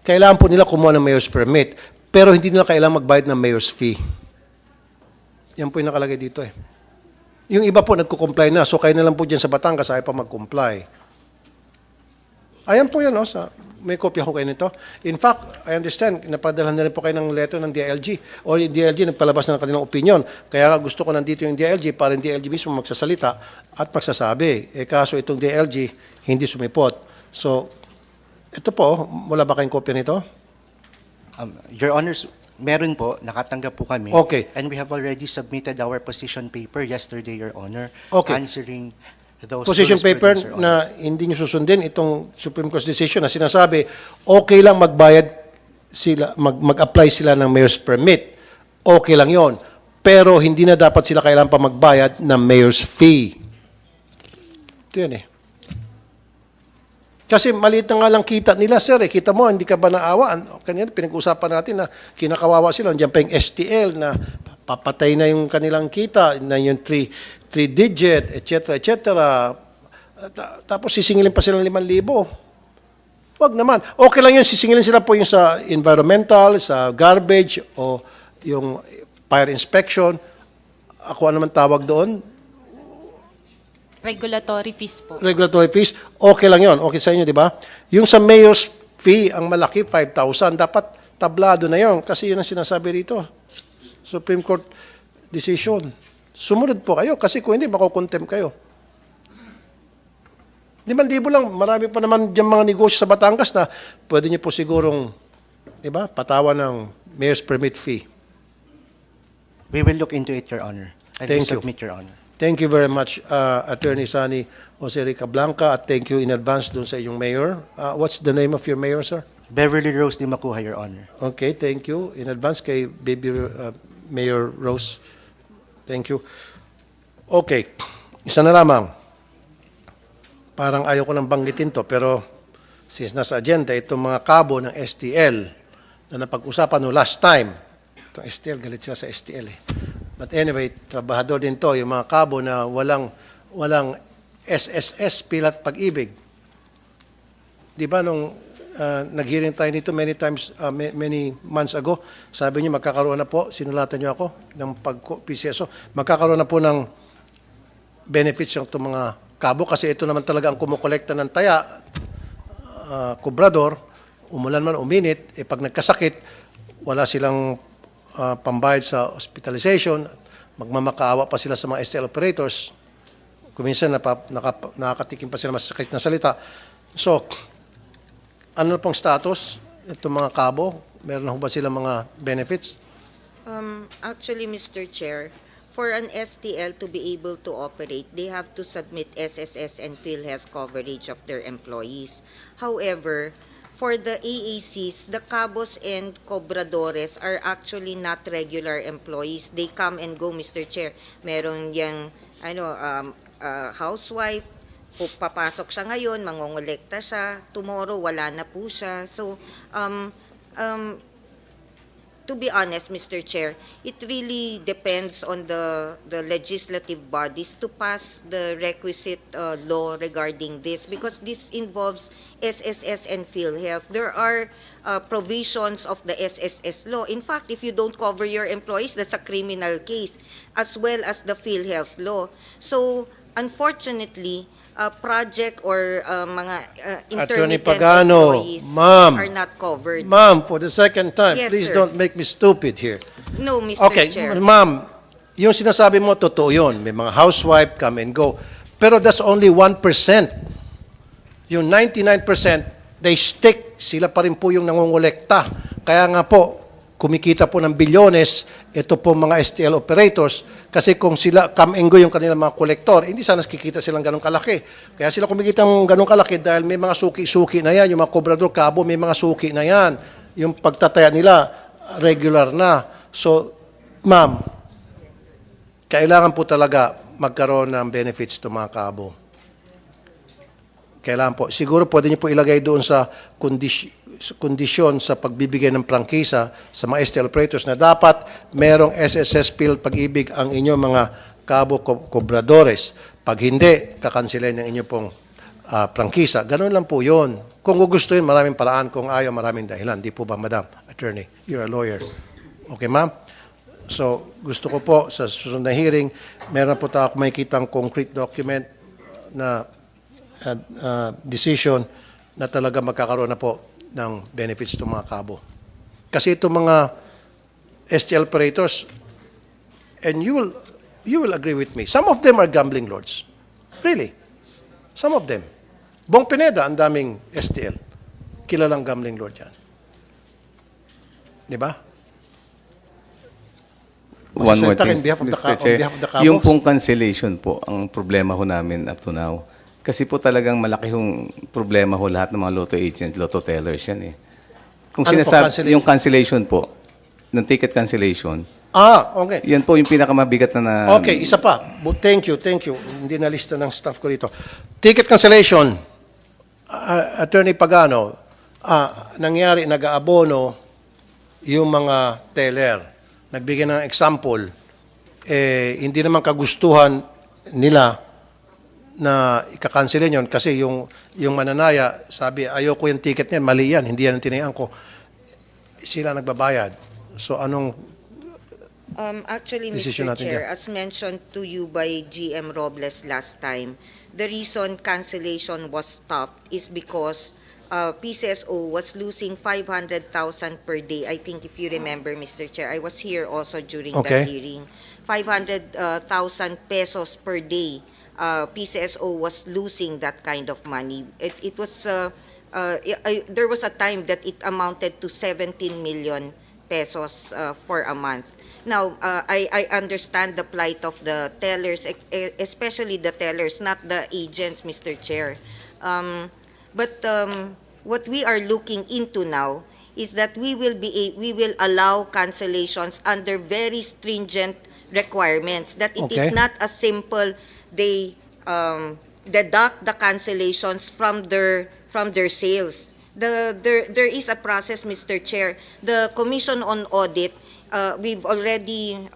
kailangan po nila kumuha ng mayor's permit, pero hindi nila kailangan magbayad ng mayor's fee. Yan po yung nakalagay dito eh. Yung iba po nagko-comply na, so kayo na lang po dyan sa Batangas, ayaw pa mag-comply. Ayan po yan, may kopya ko kayo nito. In fact, I understand, napadalhan na rin po kayo ng letter ng DILG. O yung DILG nagpalabas na ng kanilang opinion. Kaya nga gusto ko nandito yung DILG para yung DILG mismo magsasalita at magsasabi. Kaso itong DILG, hindi sumipot. So, ito po, wala ba kayong kopya nito?
Your Honors, meron po, nakatanggap po kami.
Okay.
And we have already submitted our position paper yesterday, Your Honor,
Okay.
answering those
Position paper
jurisprudence, Your Honor.
na hindi nyo susundin itong Supreme Court decision na sinasabi, okay lang magbayad sila, mag-apply sila ng mayor's permit. Okay lang yon. Pero hindi na dapat sila kailangan pa magbayad ng mayor's fee. Ito yun eh. Kasi maliit na nga lang kita nila, sir. Eh. Kita mo, hindi ka ba naawa? Kanina pinag-usapan natin na kinakawawa sila. Diyan pa yung STL na papatay na yung kanilang kita, na yung 3-digit, etc., etc. Tapos sisingilin pa sila ng 5,000. Wag naman. Okay lang yun, sisingilin sila po yung sa environmental, sa garbage, o yung fire inspection. Ako ano man tawag doon?
Regulatory fees po.
Regulatory fees, okay lang yon, okay sa inyo, di ba? Yung sa mayor's fee, ang malaki, 5,000, dapat tablado na yon kasi yun ang sinasabi rito. Supreme Court decision. Sumunod po kayo kasi kung hindi, makukontem kayo. 5,000 lang, marami pa naman dyan mga negosyo sa Batangas na pwede nyo po sigurong, di ba, patawan ng mayor's permit fee.
We will look into it, Your Honor. And
Thank
we
you.
submit, Your Honor.
Thank you very much, Attorney Sani Jose Rica Blanca, at thank you in advance dun sa inyong mayor. What's the name of your mayor, sir?
Beverly Rose Di Macuja, Your Honor.
Okay, thank you in advance kay baby Mayor Rose. Thank you. Okay, isa na lamang. Parang ayaw ko nang banggitin to, pero since nasa agenda, itong mga kabo ng STL na napag-usapan no last time. Itong STL, galit sila sa STL eh. But anyway, trabahador din to, yung mga kabo na walang SSS, pilat pag-ibig. Di ba nung nag-hearing tayo nito many times, many months ago, sabi niyo magkakaroon na po, sinulatan niyo ako ng pag-PCSO, magkakaroon na po ng benefits yung itong mga kabo kasi ito naman talaga ang kumukolekta ng taya, kubrador, umulan man, uminit, pag nagkasakit, wala silang pambayad sa hospitalization, magmamakaawa pa sila sa mga STL operators, kuminsan nakakatikim pa sila masakit na salita. So, ano pong status itong mga kabo? Meron na ba sila mga benefits?
Actually, Mr. Chair, for an STL to be able to operate, they have to submit SSS and PhilHealth coverage of their employees. However, for the AACs, the cabos and cobradores are actually not regular employees. They come and go, Mr. Chair. Meron yung housewife, papasok siya ngayon, mangongolekta siya, tomorrow wala na po siya. So, to be honest, Mr. Chair, it really depends on the legislative bodies to pass the requisite law regarding this because this involves SSS and PhilHealth. There are provisions of the SSS law. In fact, if you don't cover your employees, that's a criminal case, as well as the PhilHealth law. So, unfortunately, project or mga
Attorney
intermittent
Pagano,
employees
ma'am.
are not covered.
Ma'am, for the second time,
Yes,
please
sir.
don't make me stupid here.
No, Mr.
Okay,
Chair.
ma'am, yung sinasabi mo, totoo yun. May mga housewife, come and go. Pero that's only 1%. Yung 99%, they stick. Sila pa rin po yung nangongolekta. Kaya nga po, kumikita po ng bilyones, ito po mga STL operators, kasi kung sila come and go yung kanilang mga kolektor, hindi sana kikita silang ganong kalaki. Kaya sila kumikita ng ganong kalaki dahil may mga suki-suki na yan, yung mga kobrador kabo, may mga suki na yan. Yung pagtataya nila, regular na. So, ma'am, kailangan po talaga magkaroon ng benefits to mga kabo. Kailangan po. Siguro pwede niyo po ilagay doon sa kondisyon sa pagbibigay ng prangkisa sa mga STL operators na dapat merong SSS Phil pag-ibig ang inyong mga kabo kobradores. Pag hindi, kakansilin ang inyong pong prangkisa. Ganun lang po yun. Kung gugustuhin, maraming paraan. Kung ayaw, maraming dahilan. Di po ba, Madam Attorney? You're a lawyer. Okay, ma'am? So, gusto ko po sa susunod na hearing, meron po tayo makikitang concrete document na decision na talaga magkakaroon na po ng benefits ng mga kabo. Kasi itong mga STL operators, and you will agree with me, some of them are gambling lords. Really. Some of them. Bong Pineda, ang daming STL. Kilalang gambling lord yan. Di ba?
One more
Magsasalita ka
thing,
on behalf of the
Mr.
on
Chair.
behalf of the Cabos?
Yung pong cancellation po, ang problema ho namin up to now. Kasi po talagang malaki hong problema ho lahat ng mga lotto agent, lotto tellers yan eh. Kung
Ano po,
sinasabi,
cancellation?
yung cancellation po, ng ticket cancellation,
Okay.
yan po yung pinakamabigat na...
Okay, isa pa. Thank you. Hindi na lista ng staff ko dito. Ticket cancellation. Attorney Pagano, nangyari, nag-aabono yung mga teller. Nagbigay ng example, hindi naman kagustuhan nila na ikakansilin yon kasi yung mananaya, sabi, ayoko yung ticket niyan, mali yan, hindi yan ang tinayaan ko. Sila nagbabayad. So anong
Actually,
Decision
Mr.
natin
Chair,
dyan.
as mentioned to you by GM Robles last time, the reason cancellation was stopped is because PCSO was losing 500,000 per day. I think if you remember, Mr. Chair, I was here also during
Okay.
that hearing. 500,000 pesos per day. PCSO was losing that kind of money. It was there was a time that it amounted to 17 million pesos for a month. Now, I understand the plight of the tellers, especially the tellers, not the agents, Mr. Chair. But what we are looking into now is that we will allow cancellations under very stringent requirements. That it
Okay.
is not as simple they deduct the cancellations from their sales. There is a process, Mr. Chair. The Commission on Audit, we've already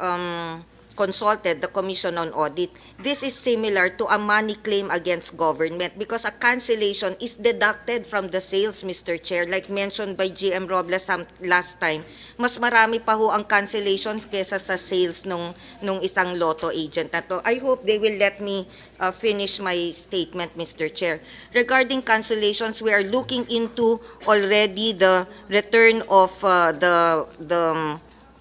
consulted the Commission on Audit. This is similar to a money claim against government because a cancellation is deducted from the sales, Mr. Chair. Like mentioned by GM Robles last time, mas marami pa ho ang cancellations kesa sa sales nung isang lotto agent na to. I hope they will let me finish my statement, Mr. Chair. Regarding cancellations, we are looking into already the return of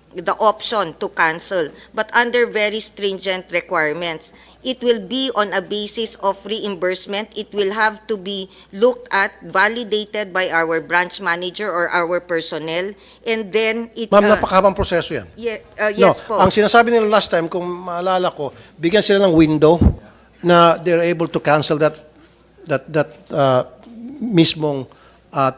the option to cancel, but under very stringent requirements. It will be on a basis of reimbursement. It will have to be looked at, validated by our branch manager or our personnel, and then it...
Ma'am, napakahabang proseso yan.
Yes po.
Ang sinasabi nila last time, kung maalala ko, bigyan sila ng window na they're able to cancel that mismong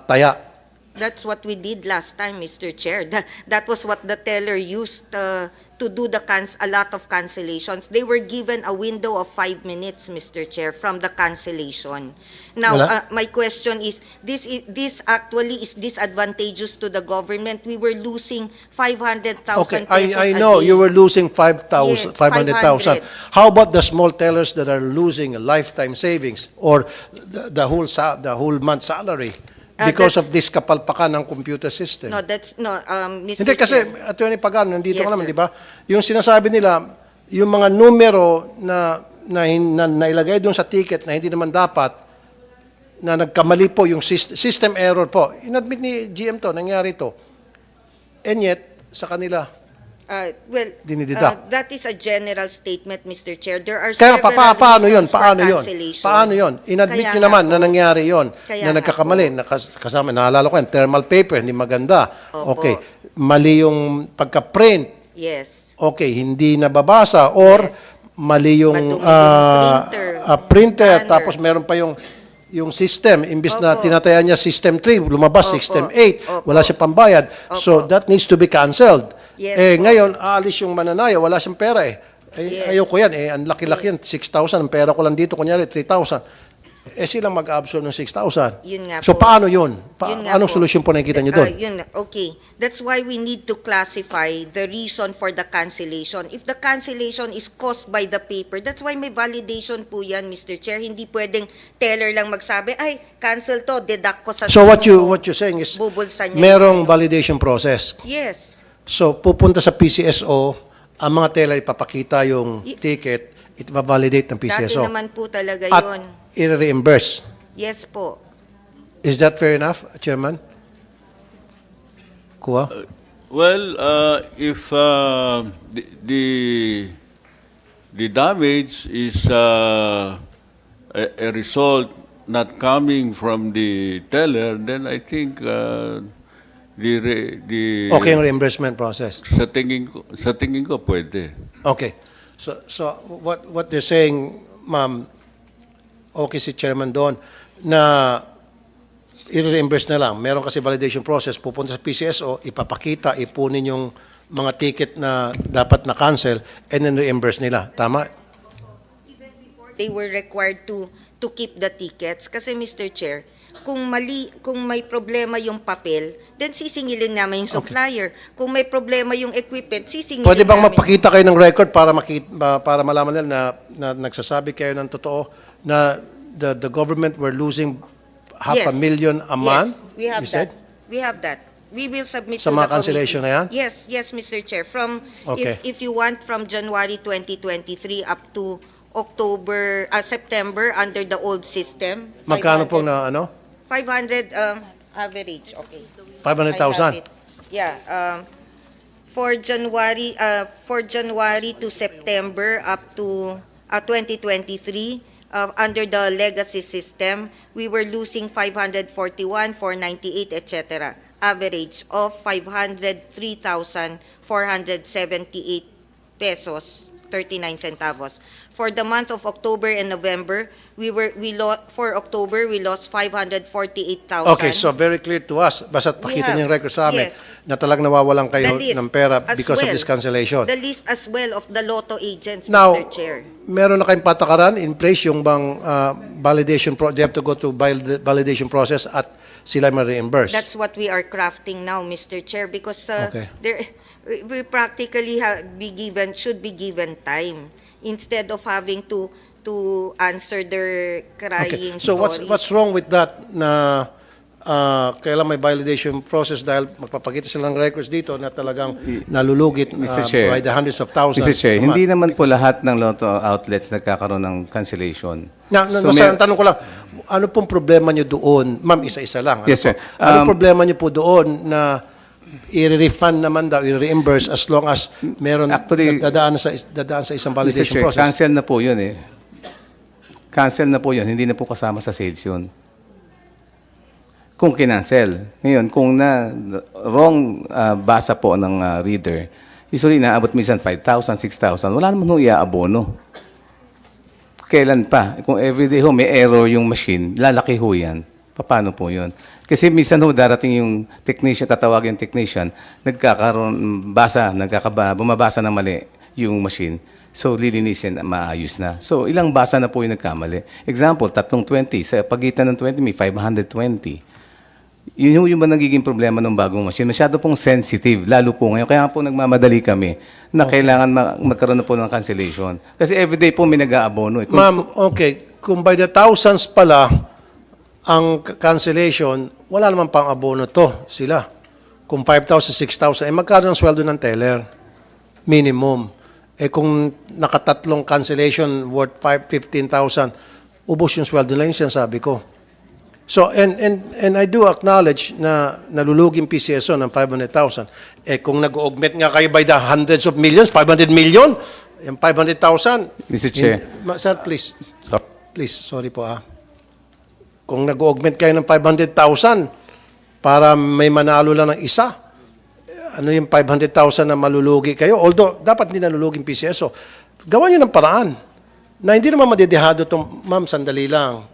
taya.
That's what we did last time, Mr. Chair. That was what the teller used to do a lot of cancellations. They were given a window of 5 minutes, Mr. Chair, from the cancellation. Now,
Wala.
my question is, this actually is disadvantageous to the government. We were losing 500,000
Okay,
pesos
I
a
know
day.
you were losing 500,000.
500.
How about the small tellers that are losing lifetime savings or the whole month salary because of this kapalpakan ng computer system?
No, that's no, Mr.
Hindi kasi,
Chair.
Attorney Pagano, nandito
Yes,
ka naman,
sir.
di ba? Yung sinasabi nila, yung mga numero na nailagay doon sa ticket na hindi naman dapat, na nagkamali po yung system error po. Inadmit ni GM to, nangyari to. And yet, sa kanila, dinideduct.
That is a general statement, Mr. Chair. There are
Kaya
several
paano yun?
reasons for
Paano yun?
cancellation.
Paano yun? Inadmit
Kaya
nyo
nga
naman na
po.
nangyari yun.
Kaya
Na
nga
nagkakamali. Kasama, naalala ko yan, thermal paper, hindi maganda.
Opo.
Okay. Mali yung pagka-print.
Yes.
Okay, hindi nababasa. Or
Yes.
mali yung
Madumi yung
printer.
scanner.
Tapos meron pa yung system. Imbis na
Opo.
tinatayan niya system 3, lumabas
Opo.
system 8.
Opo.
Wala siya pambayad. So
Opo.
that needs to be canceled.
Yes, po.
Ngayon, aalis yung mananaya, wala siyang pera eh.
Yes.
Ayoko yan eh. Ang laki-laki yan, 6,000. Ang pera ko lang dito, kunyari, 3,000. Silang mag-absorb ng 6,000.
Yun nga
So
po.
paano yun?
Yun nga
Anong
po.
solusyon po nakikita niyo doon?
Okay. That's why we need to classify the reason for the cancellation. If the cancellation is caused by the paper, that's why may validation po yan, Mr. Chair. Hindi pwedeng teller lang magsabi, ay, cancel to, deduct ko sa
So what
sales ko."
you're saying is
Bubulsan niya
merong validation process.
Yes.
So pupunta sa PCSO, ang mga teller ipapakita yung ticket, ito-validate ng
Dati
PCSO.
naman po talaga
At
yun.
i-reimburse.
Yes po.
Is that fair enough, Chairman? Kuha?
Well, if the damage is a result not coming from the teller, then I think
Okay yung reimbursement process.
Sa tingin ko pwede.
Okay. So what they're saying, ma'am, okay si chairman doon, na i-reimburse na lang. Meron kasi validation process, pupunta sa PCSO, ipapakita, ipunin yung mga ticket na dapat na-cancel, and then reimburse nila. Tama?
They were required to keep the tickets kasi Mr. Chair, kung may problema yung papel, then sisingilin namin yung supplier. Kung may problema yung equipment, sisingilin
Pwede bang
namin.
mapakita kayo ng record para malaman nila na nagsasabi kayo ng totoo na the government were losing $500,000 a month?
Yes, we have
you said?
that. We have that. We will submit
Sa
to
mga
the
cancellation
committee.
na yan?
Yes, Mr. Chair. From
Okay.
if you want from January 2023 up to September under the old system.
Magkano
500
pong na ano?
500 average. Okay.
500,000?
I have it. Yeah. For January to September up to 2023 under the legacy system, we were losing 541, 498, etc. Average of 503,478 pesos 39 centavos. For the month of October and November, for October we lost 548,000.
Okay, so very clear to us. Basta pakita niyo yung record sa amin
yes.
na talagang nawawalan kayo
The list
ng pera
as
because of
well.
this cancellation.
The list as well of the lotto agents,
Now,
Mr. Chair.
meron na kayong patakaran in place yung bang validation they have to go through validation process at sila may reimburse.
That's what we are crafting now, Mr. Chair, because
Okay.
we practically should be given time instead of having to answer their crying
So
stories.
what's wrong with that na kailan may validation process dahil magpapakita sila ng records dito na talagang nalulugit
Mr. Chair.
by the hundreds of thousands.
Mr. Chair,
a month.
hindi naman po lahat ng lotto outlets nagkakaroon ng cancellation.
Ang tanong ko lang, ano pong problema nyo doon? Ma'am, isa-isa lang. Ano
Yes, sir.
po? Ano problema nyo po doon na i-refund naman daw, i-reimburse as long as meron
Actually,
dadaan sa isang
Mr.
validation
Chair,
process?
cancel na po yun eh. Cancel na po yun, hindi na po kasama sa sales yun. Kung kinancel. Ngayon, kung wrong basa po ng reader, usually naabot minsan 5,000, 6,000, wala naman nung iaabono. Kailan pa? Kung everyday ho may error yung machine, lalaki ho yan. Paano po yun? Kasi minsan ho darating yung technician, tatawag yung technician, bumabasa ng mali yung machine. So, lilinisin, maayos na. So, ilang basa na po yung nagkamali. Example, 320. Sa pagitan ng 20, may 520. Yun yung ba nagiging problema ng bagong machine? Masyado pong sensitive, lalo po ngayon. Kaya po nagmamadali kami na kailangan magkaroon na po ng cancellation. Kasi everyday po may nag-aabono.
Ma'am, okay, kung by the thousands pala ang cancellation, wala naman pang abono to sila. Kung 5,000, 6,000, magkano ang sweldo ng teller? Minimum. Kung nakatatlong cancellation worth 15,000, ubos yung sweldo na yun, sinasabi ko. So, and I do acknowledge na naluluging PCSO ng 500,000. Kung nag-augment nga kayo by the hundreds of millions, 500 million, yung 500,000.
Mr. Chair.
Sir, please. Please, sorry po Kung nag-augment kayo ng 500,000 para may manalo lang ng isa, ano yung 500,000 na malulugi kayo? Although, dapat hindi naluluging PCSO. Gawan nyo ng paraan na hindi naman madidehado itong, ma'am, sandali lang.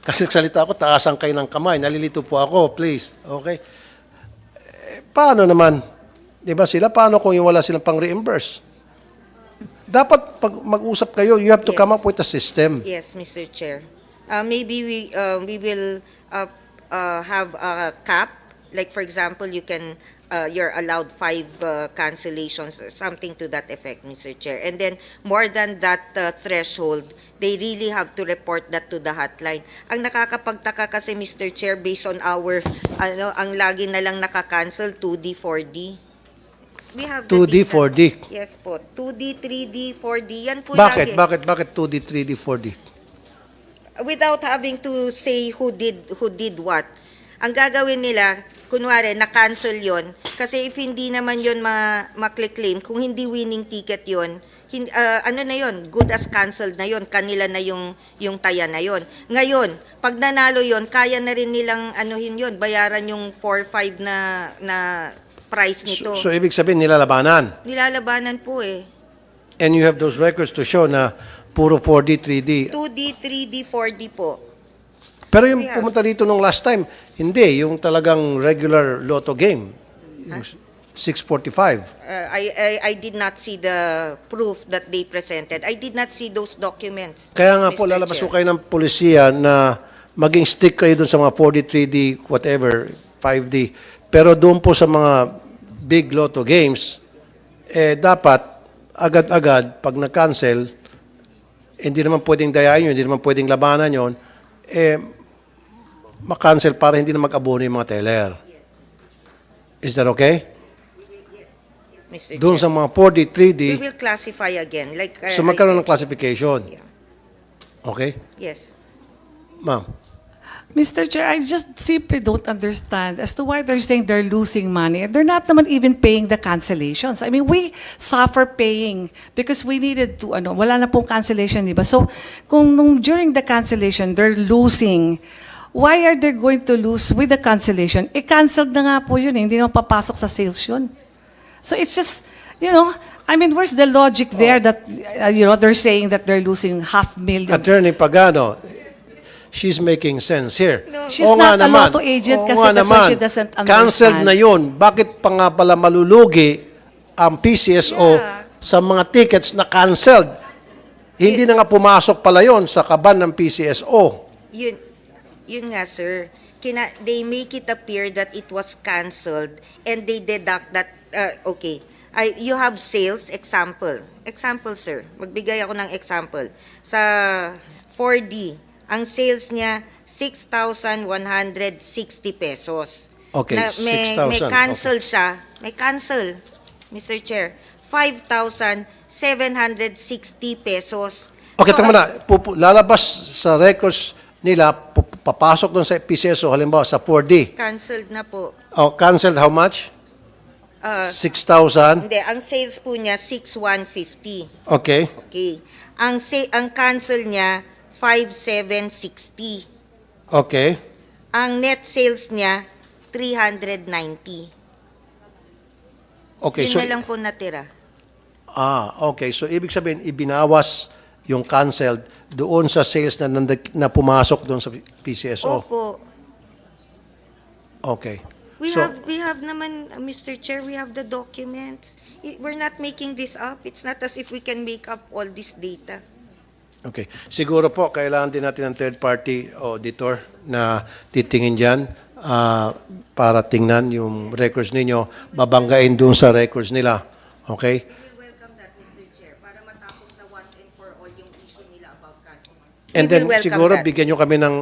Kasi nagsalita ako, taasan kayo ng kamay. Nalilito po ako, please. Okay? Paano naman? Di ba sila? Paano kung yung wala silang pang-reimburse? Dapat pag mag-usap kayo, you have to
Yes.
come up with a system.
Yes, Mr. Chair. Maybe we will have a cap. Like for example, you're allowed 5 cancellations, or something to that effect, Mr. Chair. And then more than that threshold, they really have to report that to the hotline. Ang nakakapagtaka kasi, Mr. Chair, based on our ang lagi na lang naka-cancel 2D, 4D. We have the
2D,
data.
4D.
Yes po. 2D, 3D, 4D. Yan po
Bakit?
lagi.
Bakit 2D, 3D, 4D?
Without having to say who did what. Ang gagawin nila, kunwari, na-cancel yon. Kasi if hindi naman yon ma-claim, kung hindi winning ticket yon, ano na yon, good as canceled na yon, kanila na yung taya na yon. Ngayon, pag nanalo yon, kaya na rin nilang anuhin yon, bayaran yung 4-5 na price nito.
So ibig sabihin, nilalabanan.
Nilalabanan po eh.
And you have those records to show na puro 4D, 3D.
2D, 3D, 4D po.
Pero yung
Yeah.
pumunta dito nung last time, hindi. Yung talagang regular lotto game. Yung 645.
I did not see the proof that they presented. I did not see those documents.
Kaya nga po,
Mr.
lalabas
Chair.
ko kayo ng polisiya na maging stick kayo dun sa mga 4D, 3D, whatever, 5D. Pero doon po sa mga big lotto games, dapat agad-agad, pag na-cancel, hindi naman pwedeng dayain yun, hindi naman pwedeng labanan yun, makancel para hindi na mag-abono yung mga teller. Is that okay?
Mr.
Doon
Chair.
sa mga 4D, 3D,
We will classify again. Like,
so magkaroon ng classification.
Yeah.
Okay?
Yes.
Ma'am.
Mr. Chair, I just simply don't understand as to why they're saying they're losing money. They're not naman even paying the cancellations. I mean, we suffer paying because we needed to, wala na pong cancellation, di ba? So, kung during the cancellation, they're losing, why are they going to lose with the cancellation? Canceled na nga po yun, hindi naman papasok sa sales yun. So, it's just, I mean, where's the logic there that, they're saying that they're losing 500,000?
Attorney Pagano, she's making sense here.
She's
Oo nga
not a
naman.
lotto agent
Oo
kasi
nga
that's why
naman.
she doesn't understand.
Cancelled na yun. Bakit pa nga pala malulugi ang PCSO sa mga tickets na cancelled? Hindi na nga pumasok pala yon sa kaban ng PCSO.
Yun nga, sir. They make it appear that it was canceled and they deduct that, okay, you have sales, example. Example, sir. Magbigay ako ng example. Sa 4D, ang sales niya, 6,160 pesos.
Okay,
May
6,000.
cancel siya. May cancel, Mr. Chair. 5,760 pesos.
Okay,
So,
tama na. Lalabas sa records nila, papasok doon sa PCSO, halimbawa sa 4D.
Canceled na po.
Oh, cancelled how much? 6,000.
Hindi, ang sales po niya, 6,150.
Okay.
Okay. Ang cancel niya, 5,760.
Okay.
Ang net sales niya, 390.
Okay,
Yun
so
na lang po natira.
okay. So ibig sabihin ibinawas yung canceled doon sa sales na pumasok doon sa PCSO.
Opo.
Okay.
We
So-
have naman, Mr. Chair, we have the documents. We're not making this up. It's not as if we can make up all this data.
Okay. Siguro po, kailangan din natin ng third-party auditor na titingin dyan para tingnan yung records ninyo, babanggain doon sa records nila. Okay?
We welcome that, Mr. Chair, para matapos na once and for all yung issue nila about cancer.
And then
welcome
siguro
that.
bigyan nyo kami ng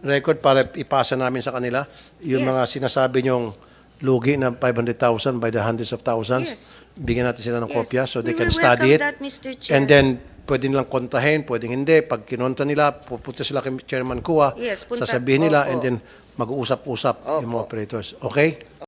record para ipasa namin sa kanila yung
Yes.
mga sinasabi nyong lugi na 500,000 by the hundreds of thousands.
Yes.
Bigyan natin sila ng
Yes.
kopya so they
We
can
will
study it.
welcome that, Mr. Chair.
And then pwede nilang kontahin, pwedeng hindi. Pag kinonta nila, pupunta sila kay Chairman Kua,
Yes, punta-
sasabihin nila,
Opo.
and then mag-uusap-usap yung mga
Opo.
operators. Okay?